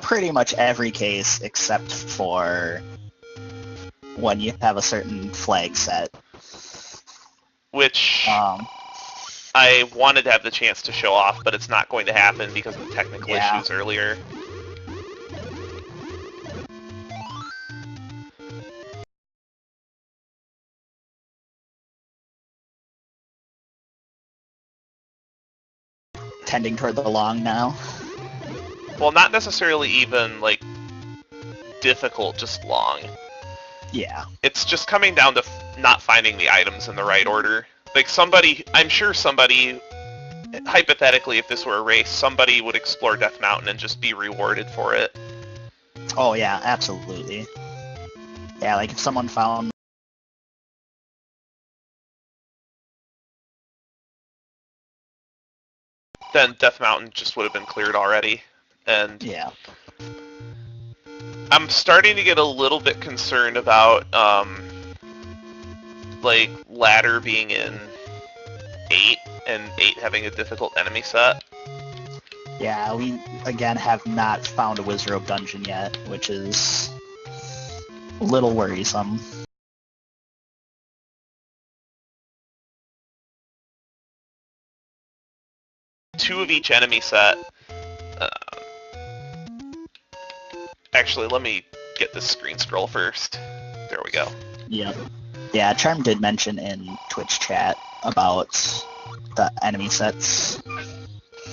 pretty much every case except for when you have a certain flag set. Which I wanted to have the chance to show off, but it's not going to happen because of the technical issues earlier. Tending toward the long now. Well, not necessarily even, like, difficult, just long. Yeah. It's just coming down to not finding the items in the right order. Like, I'm sure somebody, hypothetically, if this were a race, somebody would explore Death Mountain and just be rewarded for it. Oh yeah, absolutely. Yeah, like if someone found... Then Death Mountain just would have been cleared already. And yeah. I'm starting to get a little bit concerned about, like, ladder being in 8, and 8 having a difficult enemy set. Yeah, we, again, have not found a Wizrobe dungeon yet, which is a little worrisome. Two of each enemy set. Actually, let me get this screen scroll first. There we go. Yep. Yeah, Charm did mention in Twitch chat about the enemy sets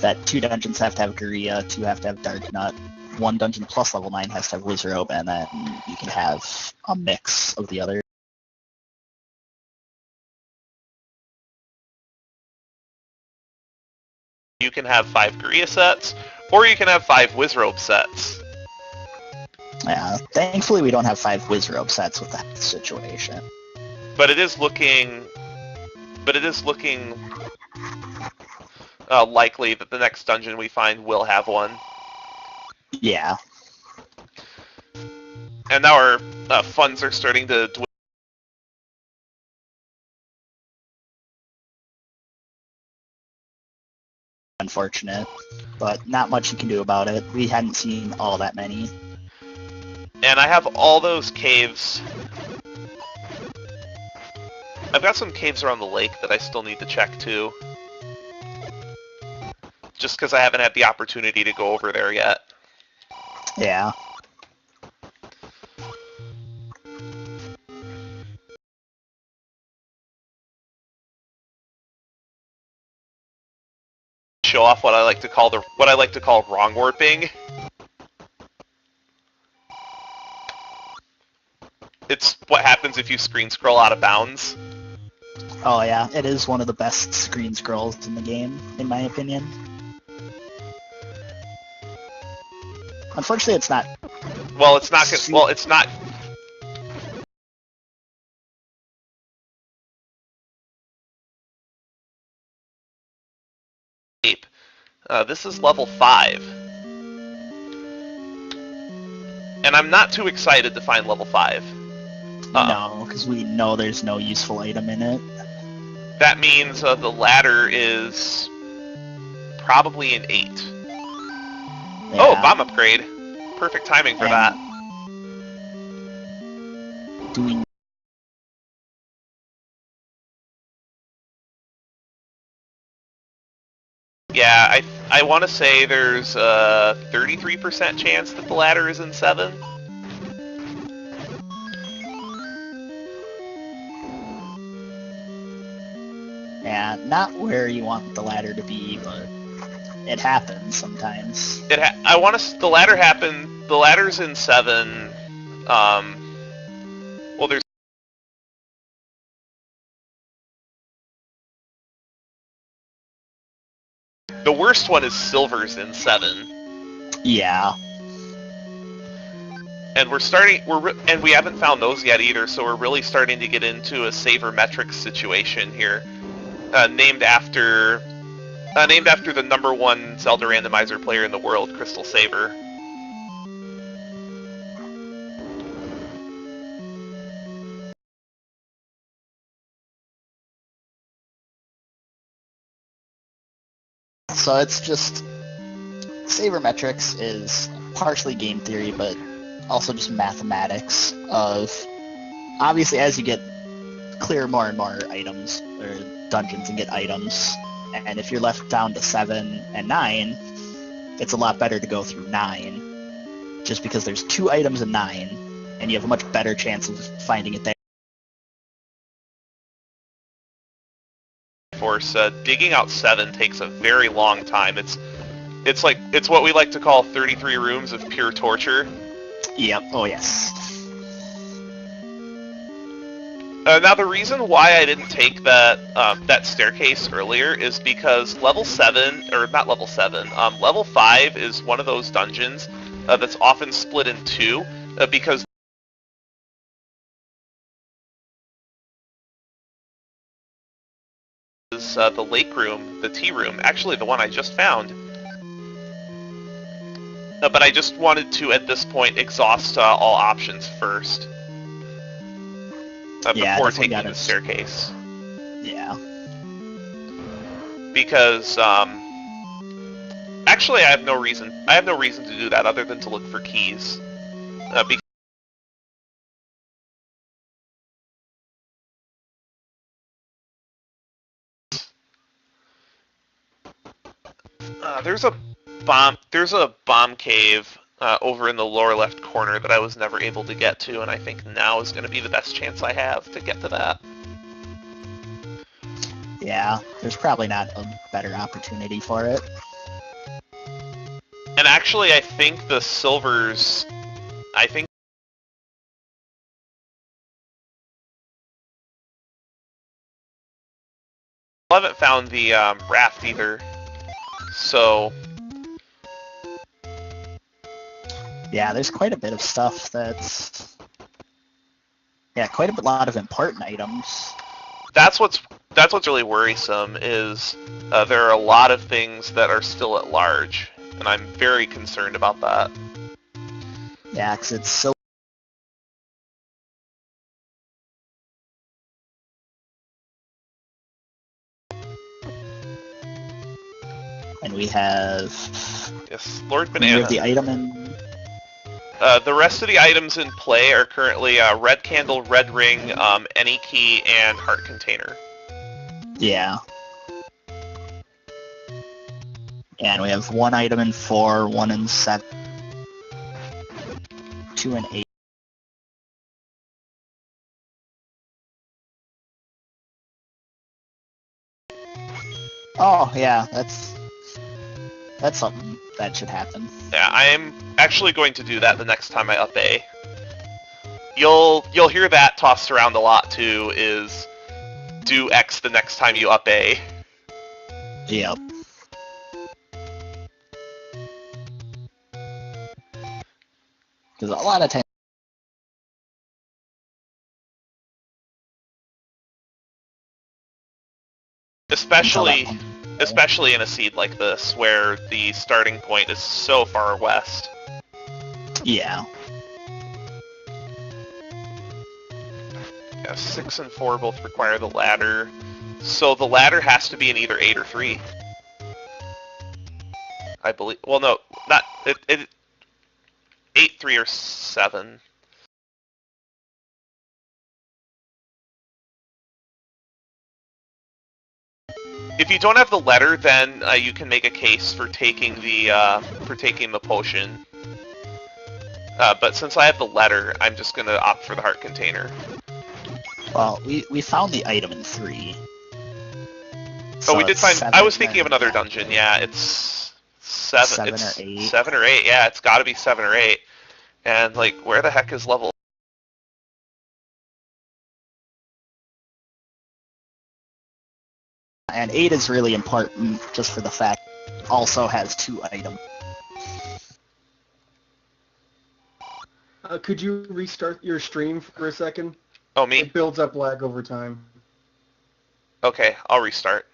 that 2 dungeons have to have Guria, 2 have to have Dark Nut, 1 dungeon plus level 9 has to have Wizrobe, and then you can have a mix of the other. You can have 5 Guria sets, or you can have 5 Wizrobe sets. Yeah, thankfully we don't have 5 Wizrobe sets with that situation. But it is looking likely that the next dungeon we find will have one. Yeah. And now our funds are starting to dwindle. Unfortunate, but not much you can do about it. We hadn't seen all that many. And I have all those caves. I've got some caves around the lake that I still need to check too. Just because I haven't had the opportunity to go over there yet. Yeah. show off what I like to call wrong warping. It's what happens if you screen scroll out of bounds. Oh yeah, it is one of the best screen scrolls in the game, in my opinion. Unfortunately, it's not. Well, it's not. Well, it's not. This is level 5. And I'm not too excited to find level 5. No, because we know there's no useful item in it. That means the ladder is probably an 8. Yeah. Oh, bomb upgrade. Perfect timing for that. Do we... Yeah, I want to say there's a 33% chance that the ladder is in 7. Yeah, not where you want the ladder to be, but it happens sometimes. The ladder's in 7. Well, there's the worst one is silver's in 7. Yeah. And we haven't found those yet either, so we're really starting to get into a sabermetrics situation here, named after the #1 Zelda randomizer player in the world, Crystal Saber. So it's just sabermetrics is partially game theory, but also just mathematics of obviously as you clear more and more items or dungeons and get items, and if you're left down to 7 and 9, it's a lot better to go through 9, just because there's 2 items in 9, and you have a much better chance of finding it there. Force, digging out 7 takes a very long time. It's what we like to call 33 rooms of pure torture. Yep. Oh yes. Now the reason why I didn't take that staircase earlier is because level 5 is one of those dungeons that's often split in 2 because is the lake room, the tea room, actually the one I just found. But I just wanted to, at this point, exhaust all options first. Before taking the staircase. Yeah. Because, actually I have no reason to do that other than to look for keys. There's a bomb cave over in the lower left corner that I was never able to get to, and I think now is going to be the best chance I have to get to that. Yeah, there's probably not a better opportunity for it. And actually, I think the silvers... I haven't found the raft either, so... Yeah, there's quite a bit of stuff that's... Yeah, quite a lot of important items. That's what's really worrisome, is there are a lot of things that are still at large, and I'm very concerned about that. Yeah, because it's so... And we have... Yes, Lord We Banana. have the item in... The rest of the items in play are currently Red Candle, Red Ring, Any Key, and Heart Container. Yeah. And we have 1 item in 4, 1 in 7, 2 in 8. Oh, yeah, that's That's something that should happen. Yeah, I'm actually going to do that the next time I up A. You'll hear that tossed around a lot too, is do X the next time you up A. Yep. Because a lot of times, Especially in a seed like this, where the starting point is so far west. yeah. Yeah, 6 and 4 both require the ladder. So the ladder has to be in either 8 or 3. I believe. Well, no, not it 8, 3, or 7. If you don't have the letter, then you can make a case for taking the potion. But since I have the letter, I'm just gonna opt for the heart container. Well, we found the item in 3. So we did it's find. 7 I was thinking of or- another dungeon. Yeah, it's 7. 7 it's or 8. 7 or 8. Yeah, it's got to be 7 or 8. And like, where the heck is level? And 8 is really important just for the fact it also has 2 items. Could you restart your stream for a second? Oh, me? It builds up lag over time. Okay, I'll restart.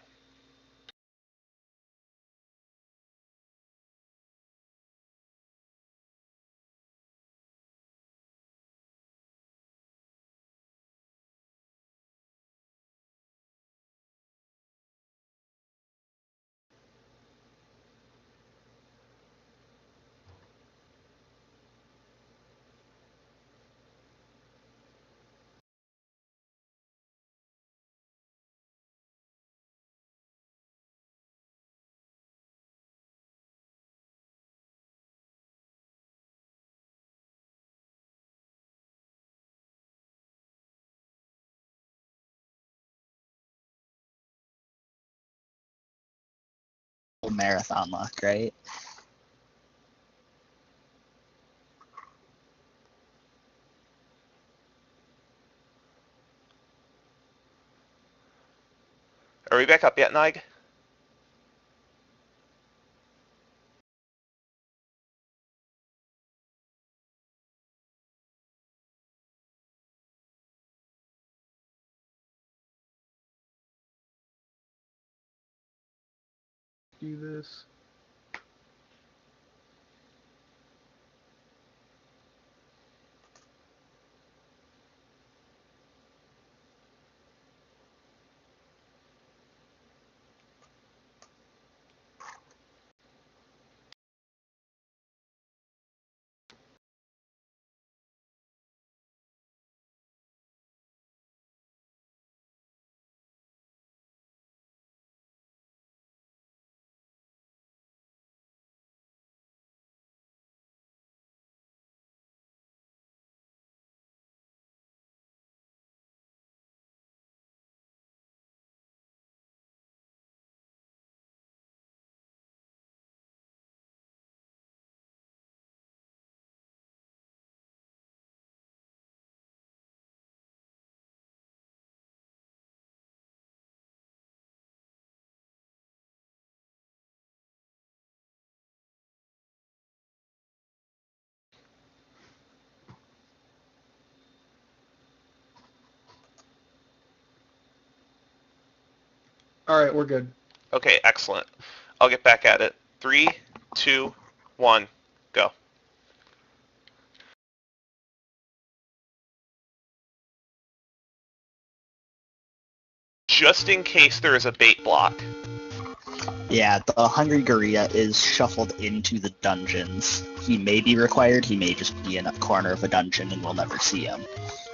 Marathon luck, right? Are we back up yet, Nig? Do this. All right, we're good. Okay, excellent. I'll get back at it. 3, 2, 1, go. Just in case there is a bait block. Yeah, the Hungry Gorilla is shuffled into the dungeons. He may be required, he may just be in a corner of a dungeon and we'll never see him.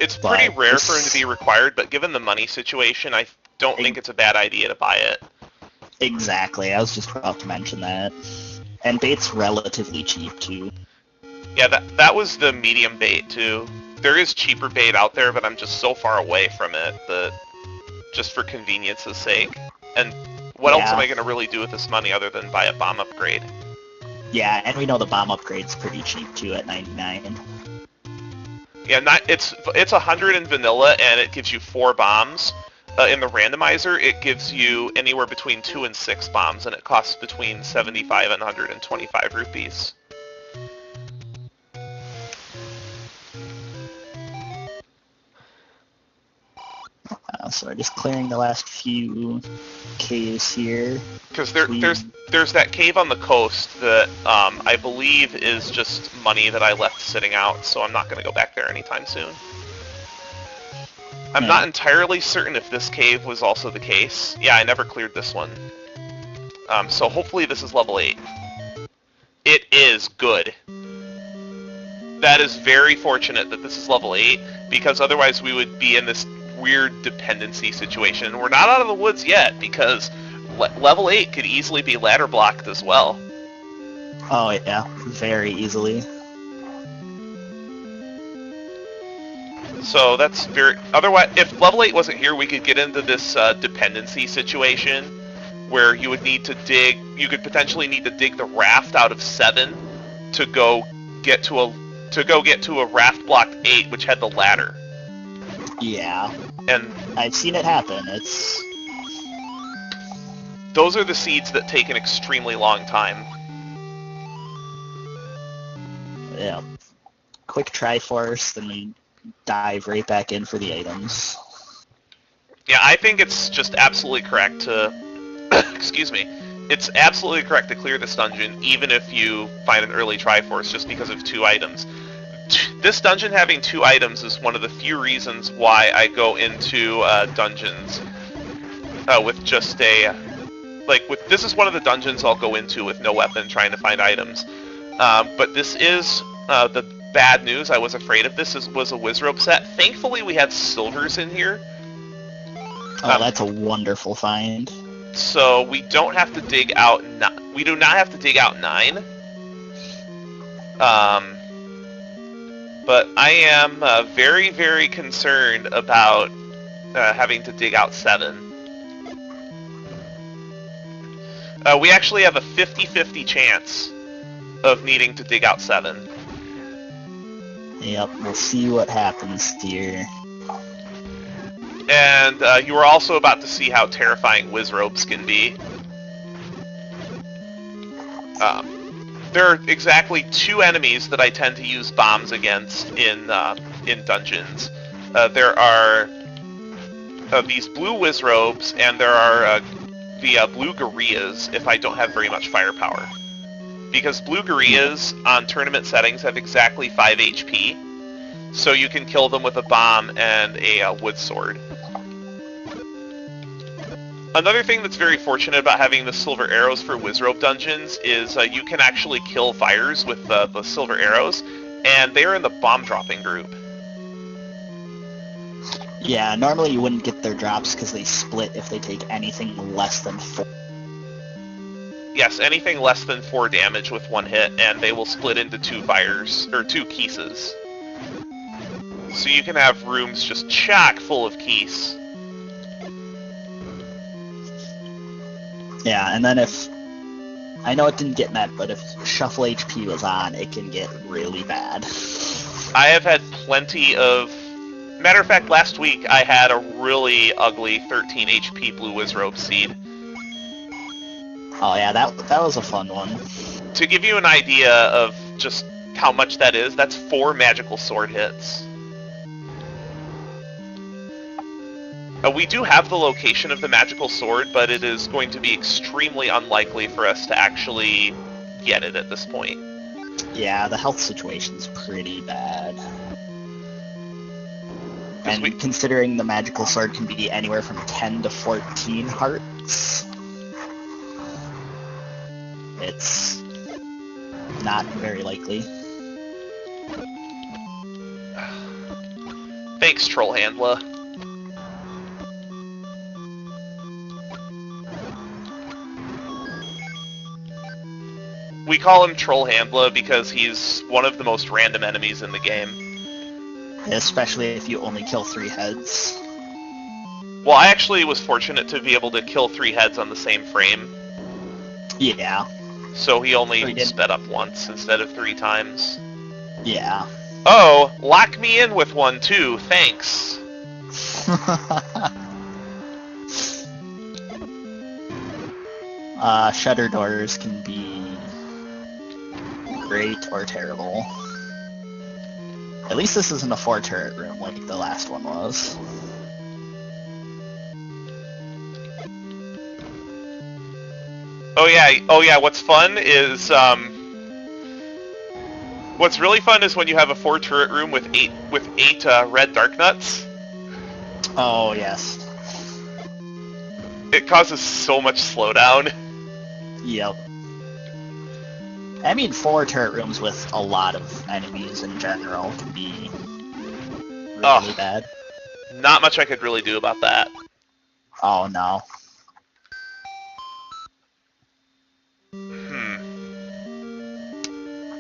It's But pretty rare for him this- to be required, but given the money situation, I don't think it's a bad idea to buy it. Exactly, I was just about to mention that. And bait's relatively cheap too. Yeah, that was the medium bait too. There is cheaper bait out there, but I'm just so far away from it that just for convenience's sake. And what else Yeah. am I going to really do with this money other than buy a bomb upgrade? Yeah, and we know the bomb upgrade's pretty cheap too at 99. Yeah, it's 100 in vanilla, and it gives you 4 bombs. In the randomizer, it gives you anywhere between 2 and 6 bombs, and it costs between 75 and 125 rupees. So we're just clearing the last few caves here. Because there's that cave on the coast that I believe is just money that I left sitting out, so I'm not going to go back there anytime soon. I'm not entirely certain if this cave was also the case. Yeah, I never cleared this one. So hopefully this is level 8. It is good. That is very fortunate that this is level 8, because otherwise we would be in this weird dependency situation. We're not out of the woods yet, because level 8 could easily be ladder blocked as well. Oh yeah, very easily. So that's very... Otherwise, if level 8 wasn't here, we could get into this dependency situation where you would need to dig... You could potentially need to dig the raft out of 7 to go get to a raft block 8, which had the ladder. Yeah. And I've seen it happen. those are the seeds that take an extremely long time. Yeah. Quick Triforce, then we dive right back in for the items. Yeah, I think it's just absolutely correct to... excuse me. It's absolutely correct to clear this dungeon, even if you find an early Triforce, just because of 2 items. This dungeon having 2 items is one of the few reasons why I go into dungeons with just a... this is one of the dungeons I'll go into with no weapon trying to find items. But this is the bad news. I was afraid of this. Was a Wizrobe set. Thankfully, we have silvers in here. Oh, that's a wonderful find. So we don't have to dig out... We do not have to dig out 9. But I am very, very concerned about having to dig out 7. We actually have a 50-50 chance of needing to dig out 7. Yep, we'll see what happens here. And you are also about to see how terrifying Wizrobes can be. There are exactly 2 enemies that I tend to use bombs against in dungeons. There are these blue Wizrobes, and there are the blue Gorillas if I don't have very much firepower. Because blue Gorillas on tournament settings have exactly 5 HP, so you can kill them with a bomb and a wood sword. Another thing that's very fortunate about having the silver arrows for Wizrobe dungeons is you can actually kill fires with the silver arrows, and they're in the bomb dropping group. Yeah, normally you wouldn't get their drops because they split if they take anything less than 4. Yes, anything less than 4 damage with 1 hit, and they will split into 2 fires, or 2 keys. So you can have rooms just chock full of keys. Yeah, and then if... I know it didn't get met, but if Shuffle HP was on, it can get really bad. I have had plenty of... Matter of fact, last week I had a really ugly 13 HP Blue Wizrobe seed. Oh yeah, that was a fun one. To give you an idea of just how much that is, that's 4 magical sword hits. We do have the location of the magical sword, but it is going to be extremely unlikely for us to actually get it at this point. Yeah, the health situation's pretty bad. And considering the magical sword can be anywhere from 10 to 14 hearts, it's not very likely. Thanks, Troll Handler. We call him Troll Handler because he's one of the most random enemies in the game. Especially if you only kill 3 heads. Well, I actually was fortunate to be able to kill 3 heads on the same frame. Yeah. So he only So he didn't- sped up once instead of 3 times. Yeah. Oh, lock me in with one too, thanks. Shutter doors can be great or terrible. At least this isn't a 4-turret room like the last one was. Oh yeah, what's fun is, what's really fun is when you have a 4-turret room with 8 red dark nuts. Oh, yes. It causes so much slowdown. Yep. I mean, 4-turret rooms with a lot of enemies in general can be really bad. Not much I could really do about that. Oh, no.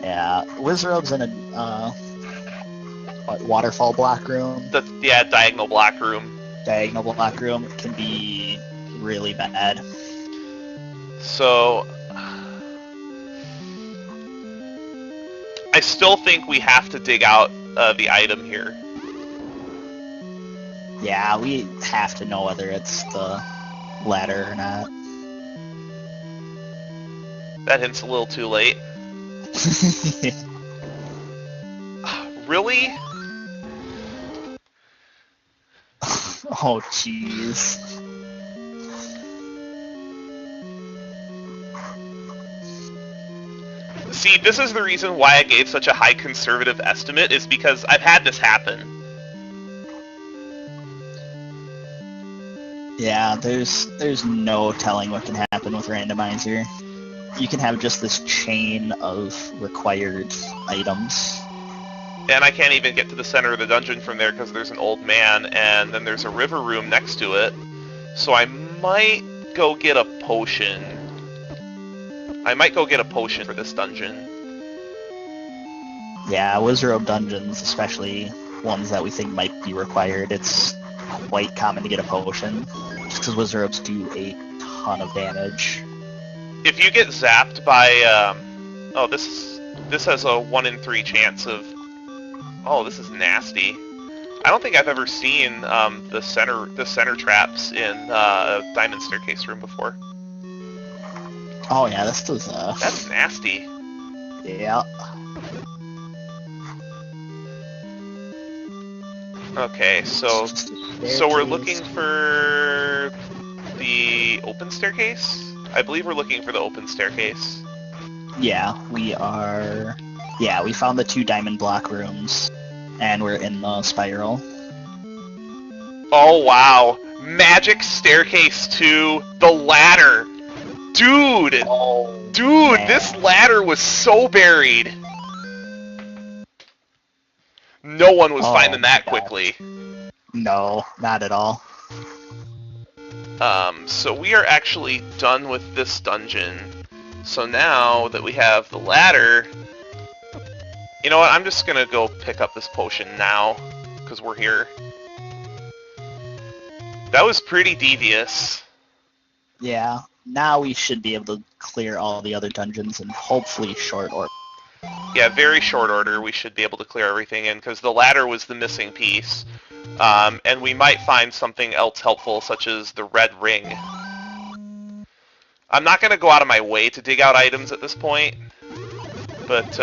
Yeah, Wizard's in a waterfall block room. Yeah, diagonal block room. Diagonal block room can be really bad. So I still think we have to dig out the item here. Yeah, we have to know whether it's the ladder or not. That hint's a little too late. Really? Oh, jeez. See, this is the reason why I gave such a high conservative estimate, is because I've had this happen. Yeah, there's no telling what can happen with Randomizer. You can have just this chain of required items. And I can't even get to the center of the dungeon from there because there's an old man, and then there's a river room next to it. So I might go get a potion. I might go get a potion for this dungeon. Yeah, Wizard dungeons, especially ones that we think might be required, it's quite common to get a potion, just because Wizards do a ton of damage. If you get zapped by, oh, this has a 1 in 3 chance of. Oh, this is nasty. I don't think I've ever seen the center traps in Diamond Staircase room before. Oh yeah, this does. That's nasty. Yeah. Okay, so we're looking for the open staircase? I believe we're looking for the open staircase. Yeah, we are. Yeah, we found the 2 diamond block rooms, and we're in the spiral. Oh wow, magic staircase 2, the ladder. Dude, Man. This ladder was so buried. No one was finding that quickly. No, not at all. So we are actually done with this dungeon. So now that we have the ladder, you know what, I'm just gonna go pick up this potion now, because we're here. That was pretty devious. Yeah, now we should be able to clear all the other dungeons in hopefully short order. Yeah, very short order we should be able to clear everything in, because the ladder was the missing piece. And we might find something else helpful, such as the red ring. I'm not going to go out of my way to dig out items at this point, but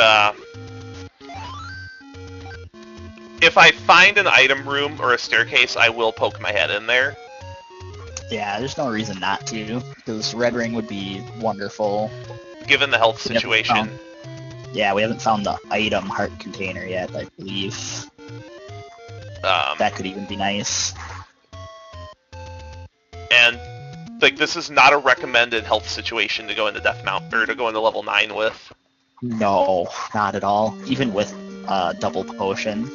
if I find an item room or a staircase, I will poke my head in there. Yeah, there's no reason not to, because red ring would be wonderful. Given the health situation. Yeah, we haven't found the item heart container yet, I believe. That could even be nice. And like, this is not a recommended health situation to go into Death Mount or to go into level 9 with. No, not at all. Even with double potion.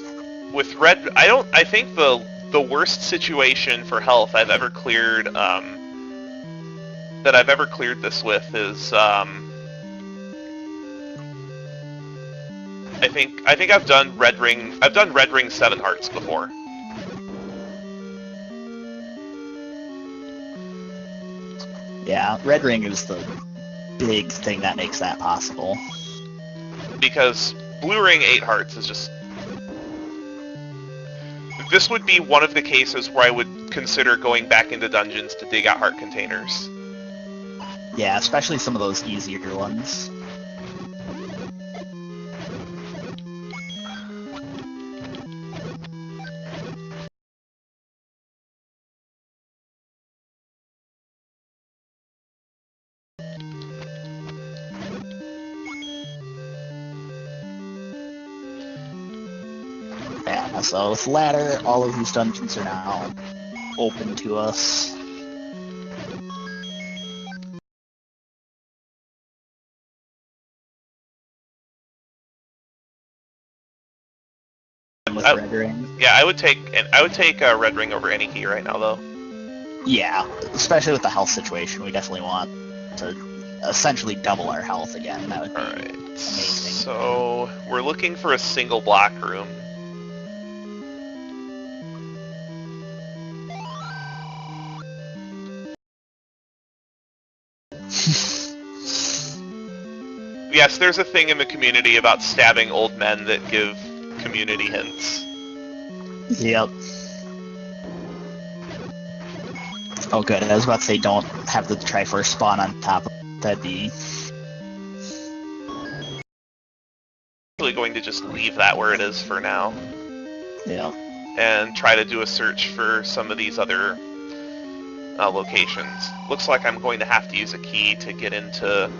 With red, I think the worst situation for health I've ever cleared, that I've ever cleared this with is, I think I've done red ring 7 hearts before. Yeah, red ring is the big thing that makes that possible. Because blue ring 8 hearts is just... This would be one of the cases where I would consider going back into dungeons to dig out heart containers. Yeah, especially some of those easier ones. Yeah, so with ladder, all of these dungeons are now open to us. With red ring. Yeah, I would take red ring over any key right now, though. Yeah, especially with the health situation, we definitely want to essentially double our health again. That would be amazing. So we're looking for a single block room. Yes, there's a thing in the community about stabbing old men that give community hints. Yep. Oh good, I was about to say don't have the Triforce spawn on top of it. That'd be... I'm actually going to just leave that where it is for now. Yeah. And try to do a search for some of these other locations. Looks like I'm going to have to use a key to get into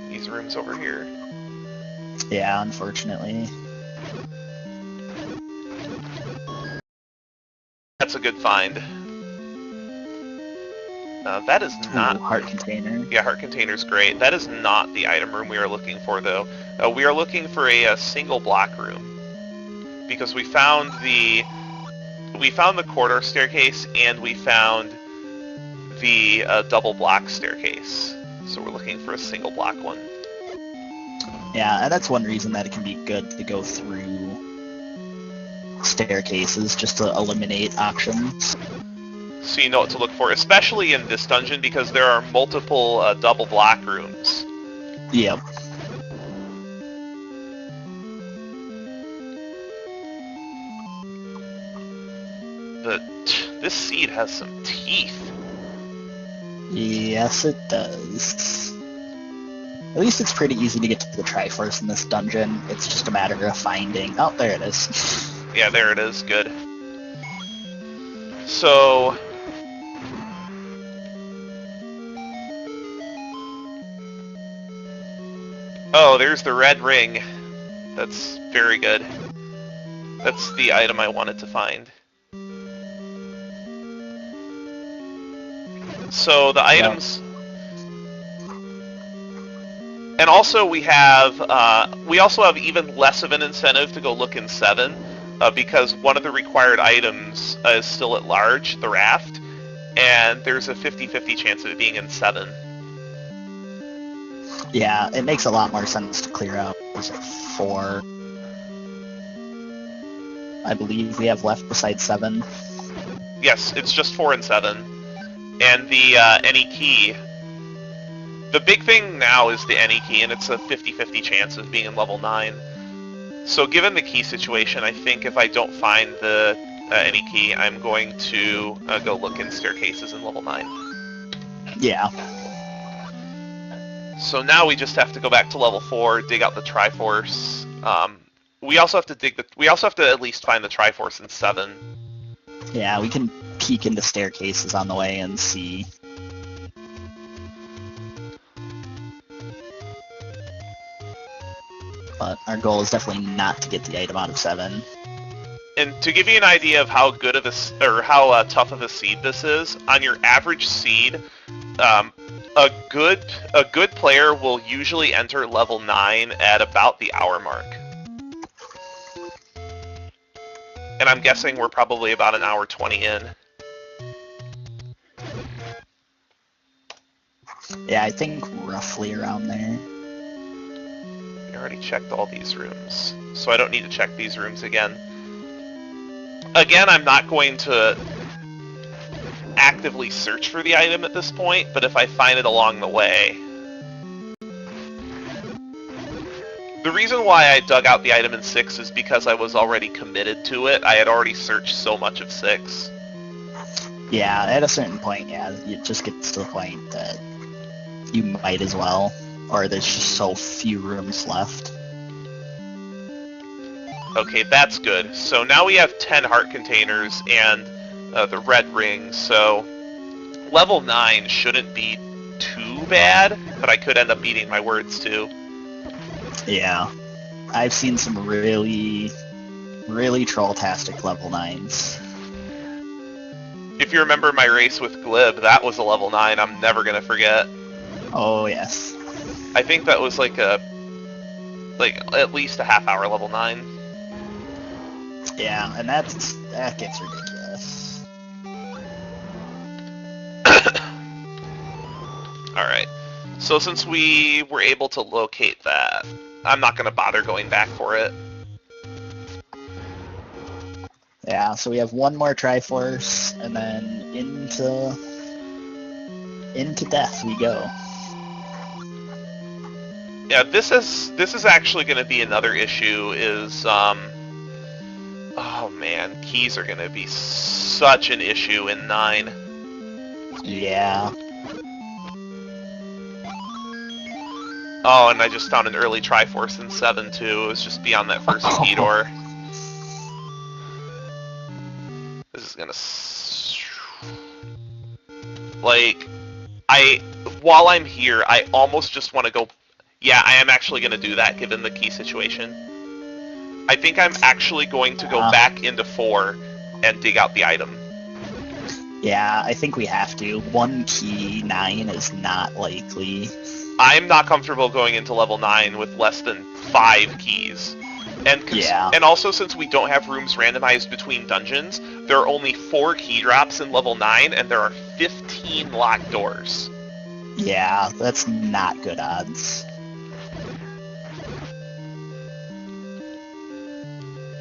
these rooms over here. Yeah, unfortunately. That's a good find. That is not... Ooh, heart container. Yeah, heart container's great. That is not the item room we are looking for, though. We are looking for a single block room. Because we found the corridor staircase, and we found the double block staircase. So we're looking for a single block one. Yeah, and that's one reason that it can be good to go through staircases, just to eliminate options. So you know what to look for, especially in this dungeon, because there are multiple double block rooms. Yep. This seed has some teeth. Yes, it does. At least it's pretty easy to get to the Triforce in this dungeon. It's just a matter of finding... Oh, there it is. Yeah, there it is. Good. So... Oh, there's the red ring. That's very good. That's the item I wanted to find. So the items... And also we also have even less of an incentive to go look in 7, because one of the required items is still at large, the raft, and there's a 50-50 chance of it being in 7. Yeah, it makes a lot more sense to clear out. Was it 4? I believe we have left besides 7. Yes, it's just 4 and 7. And the any key... The big thing now is the any key, and it's a 50-50 chance of being in level 9. So given the key situation, I think if I don't find the any key, I'm going to go look in staircases in level 9. Yeah. So now we just have to go back to level 4, dig out the Triforce. We also have to at least find the Triforce in 7. Yeah, we can peek into staircases on the way and see. But our goal is definitely not to get the item out of 7. And to give you an idea of how good of how tough of a seed this is, on your average seed, a good player will usually enter level 9 at about the hour mark. And I'm guessing we're probably about an hour 20 in. Yeah, I think roughly around there. I already checked all these rooms, so I don't need to check these rooms again. Again, I'm not going to actively search for the item at this point, but if I find it along the way. The reason why I dug out the item in 6 is because I was already committed to it. I had already searched so much of 6. Yeah, at a certain point, yeah, it just gets to the point that you might as well, or there's just so few rooms left. Okay, that's good. So now we have 10 heart containers and the red rings, so level 9 shouldn't be too bad, but I could end up eating my words too. Yeah, I've seen some really, really troll-tastic level 9s. If you remember my race with Glib, that was a level 9 I'm never going to forget. Oh, yes. I think that was like at least a half-hour level 9. Yeah, and that gets ridiculous. Alright, so since we were able to locate that, I'm not going to bother going back for it. Yeah, so we have one more Triforce, and then into death we go. Yeah, this is actually going to be another issue, is, oh man, keys are going to be such an issue in 9. Yeah. Oh, and I just found an early Triforce in 7 too. It was just beyond that first key door. This is gonna... While I'm here, I almost just want to go... Yeah, I am actually going to do that, given the key situation. I think I'm actually going to go back into 4 and dig out the item. Yeah, I think we have to. 1 key 9 is not likely. I'm not comfortable going into level 9 with less than 5 keys. And also, since we don't have rooms randomized between dungeons, there are only 4 key drops in level 9, and there are 15 locked doors. Yeah, that's not good odds.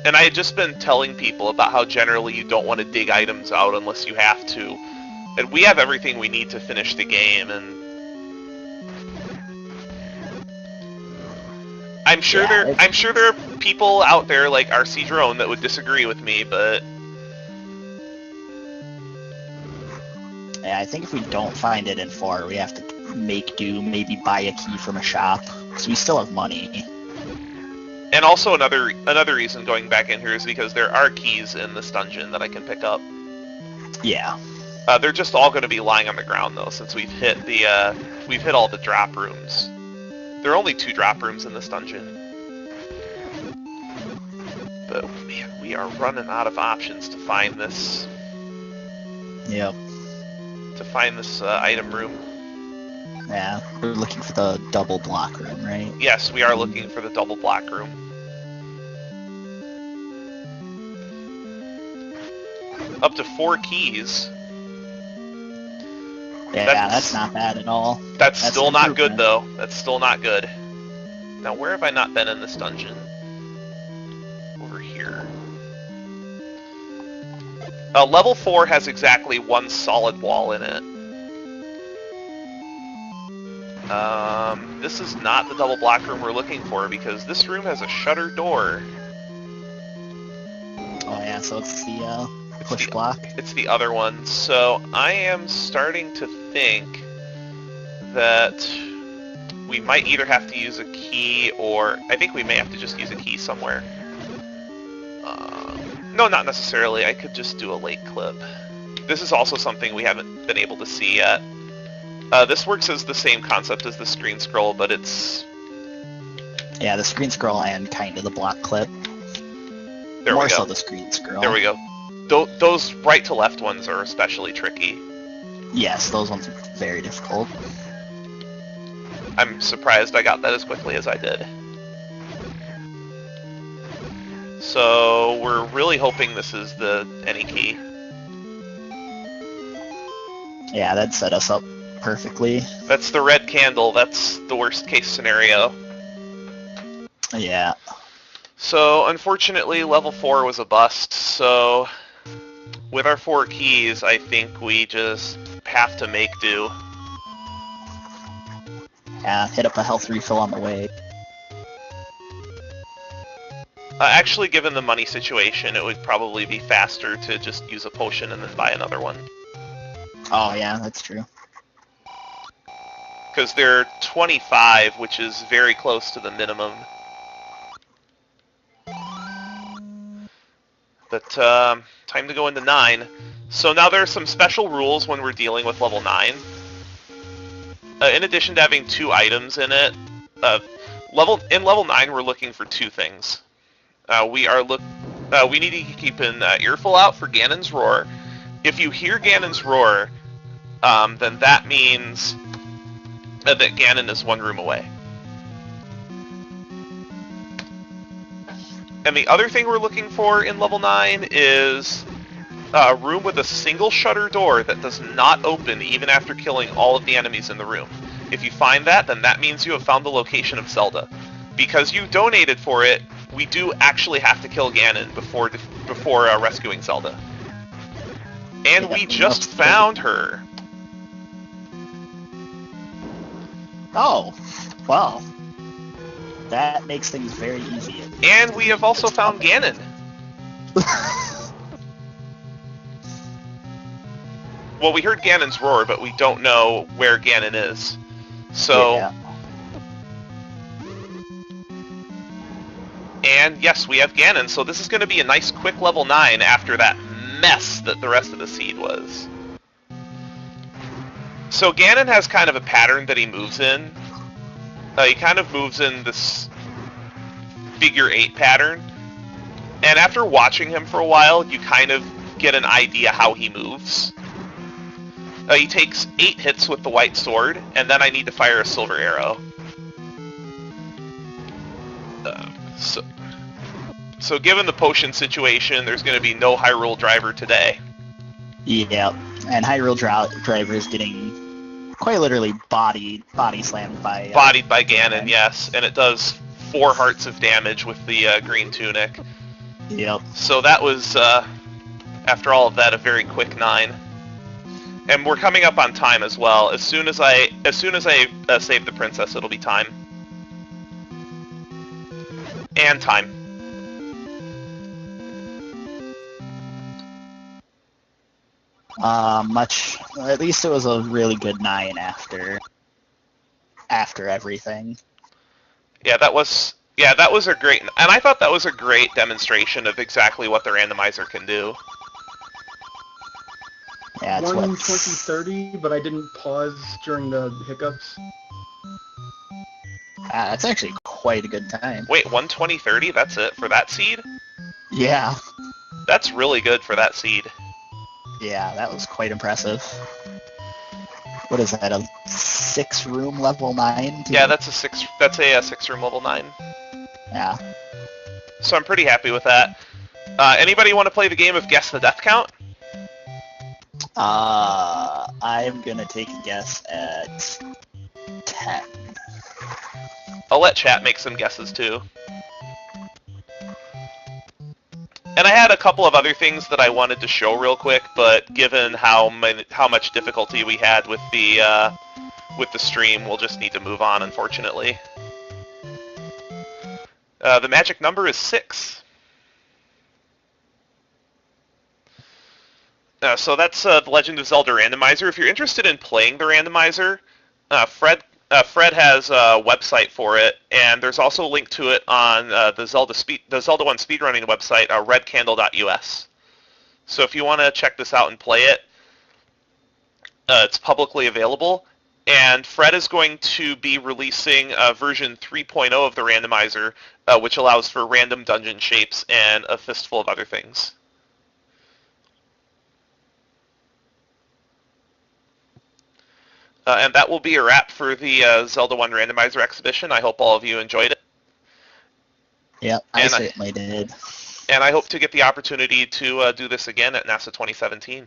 And I had just been telling people about how generally you don't want to dig items out unless you have to. And we have everything we need to finish the game, and I'm sure there are people out there like RC Drone that would disagree with me, but yeah, I think if we don't find it in 4, we have to make do, maybe buy a key from a shop, because we still have money. And also another reason going back in here is because there are keys in this dungeon that I can pick up. Yeah. They're just all going to be lying on the ground though, since we've hit all the drop rooms. There are only 2 drop rooms in this dungeon. But man, we are running out of options to find this. Yep. To find this item room. Yeah, we're looking for the double block room, right? Yes, we are looking for the double block room. Up to 4 keys. Yeah, that's not bad at all. That's still not good, though. That's still not good. Now, where have I not been in this dungeon? Over here. Level 4 has exactly 1 solid wall in it. This is not the double block room we're looking for, because this room has a shuttered door. Oh yeah, so it's the push block? It's the other one. So I am starting to think that we might either have to use a key, or I think we may have to just use a key somewhere. No, not necessarily. I could just do a lake clip. This is also something we haven't been able to see yet. This works as the same concept as the screen scroll, but it's... Yeah, the screen scroll and kind of the block clip. There More we go. so the screen scroll. There we go. Those right to left ones are especially tricky. Yes, those ones are very difficult. I'm surprised I got that as quickly as I did. So we're really hoping this is the any key. Yeah, that'd set us up perfectly. That's the red candle. That's the worst case scenario. Yeah. So unfortunately level 4 was a bust, so with our 4 keys, I think we just have to make do. Yeah, hit up a health refill on the way. Actually, given the money situation, it would probably be faster to just use a potion and then buy another one. Oh yeah, that's true. Because they're 25, which is very close to the minimum. But time to go into 9. So now there are some special rules when we're dealing with level 9. In addition to having 2 items in it, in level 9 we're looking for 2 things. We need to keep an earful out for Ganon's roar. If you hear Ganon's roar, then that means that Ganon is 1 room away. And the other thing we're looking for in level 9 is a room with a single shutter door that does not open even after killing all of the enemies in the room. If you find that, then that means you have found the location of Zelda. Because you donated for it, we do actually have to kill Ganon before rescuing Zelda. And we just found her. Oh, well. That makes things very easy. And we have also found Ganon. Well, we heard Ganon's roar, but we don't know where Ganon is. So... Yeah. And yes, we have Ganon, so this is going to be a nice quick level 9 after that mess that the rest of the seed was. So Ganon has kind of a pattern that he moves in. He kind of moves in this figure 8 pattern. And after watching him for a while, you kind of get an idea how he moves. He takes 8 hits with the white sword, and then I need to fire a silver arrow. So given the potion situation, there's going to be no Hyrule Driver today. Yeah, and Hyrule Driver is getting quite literally body slammed by... Bodied by Ganon, yes, and it does 4 hearts of damage with the green tunic. Yep. So that was, after all of that, a very quick 9. And we're coming up on time as well. As soon as I save the princess, it'll be time. And time. At least it was a really good 9 after everything. Yeah, that was a great, and I thought that was a great demonstration of exactly what the randomizer can do. Yeah, it's 1:20:30, but I didn't pause during the hiccups. That's actually quite a good time. Wait, 1:20:30? That's it for that seed? Yeah. That's really good for that seed. Yeah, that was quite impressive. What is that, a 6-room level 9? Yeah, that's a 6-room level 9. Yeah. So I'm pretty happy with that. Anybody want to play the game of Guess the Death Count? I'm gonna take a guess at 10. I'll let chat make some guesses too. And I had a couple of other things that I wanted to show real quick, but given how much difficulty we had with the stream, we'll just need to move on, unfortunately. The magic number is 6. So that's the Legend of Zelda Randomizer. If you're interested in playing the randomizer, Fred has a website for it, and there's also a link to it on the Zelda 1 speedrunning website, redcandle.us. So if you want to check this out and play it, it's publicly available. And Fred is going to be releasing version 3.0 of the randomizer, which allows for random dungeon shapes and a fistful of other things. And that will be a wrap for the Zelda 1 Randomizer exhibition. I hope all of you enjoyed it. Yep, I certainly did. And I hope to get the opportunity to do this again at NASA 2017.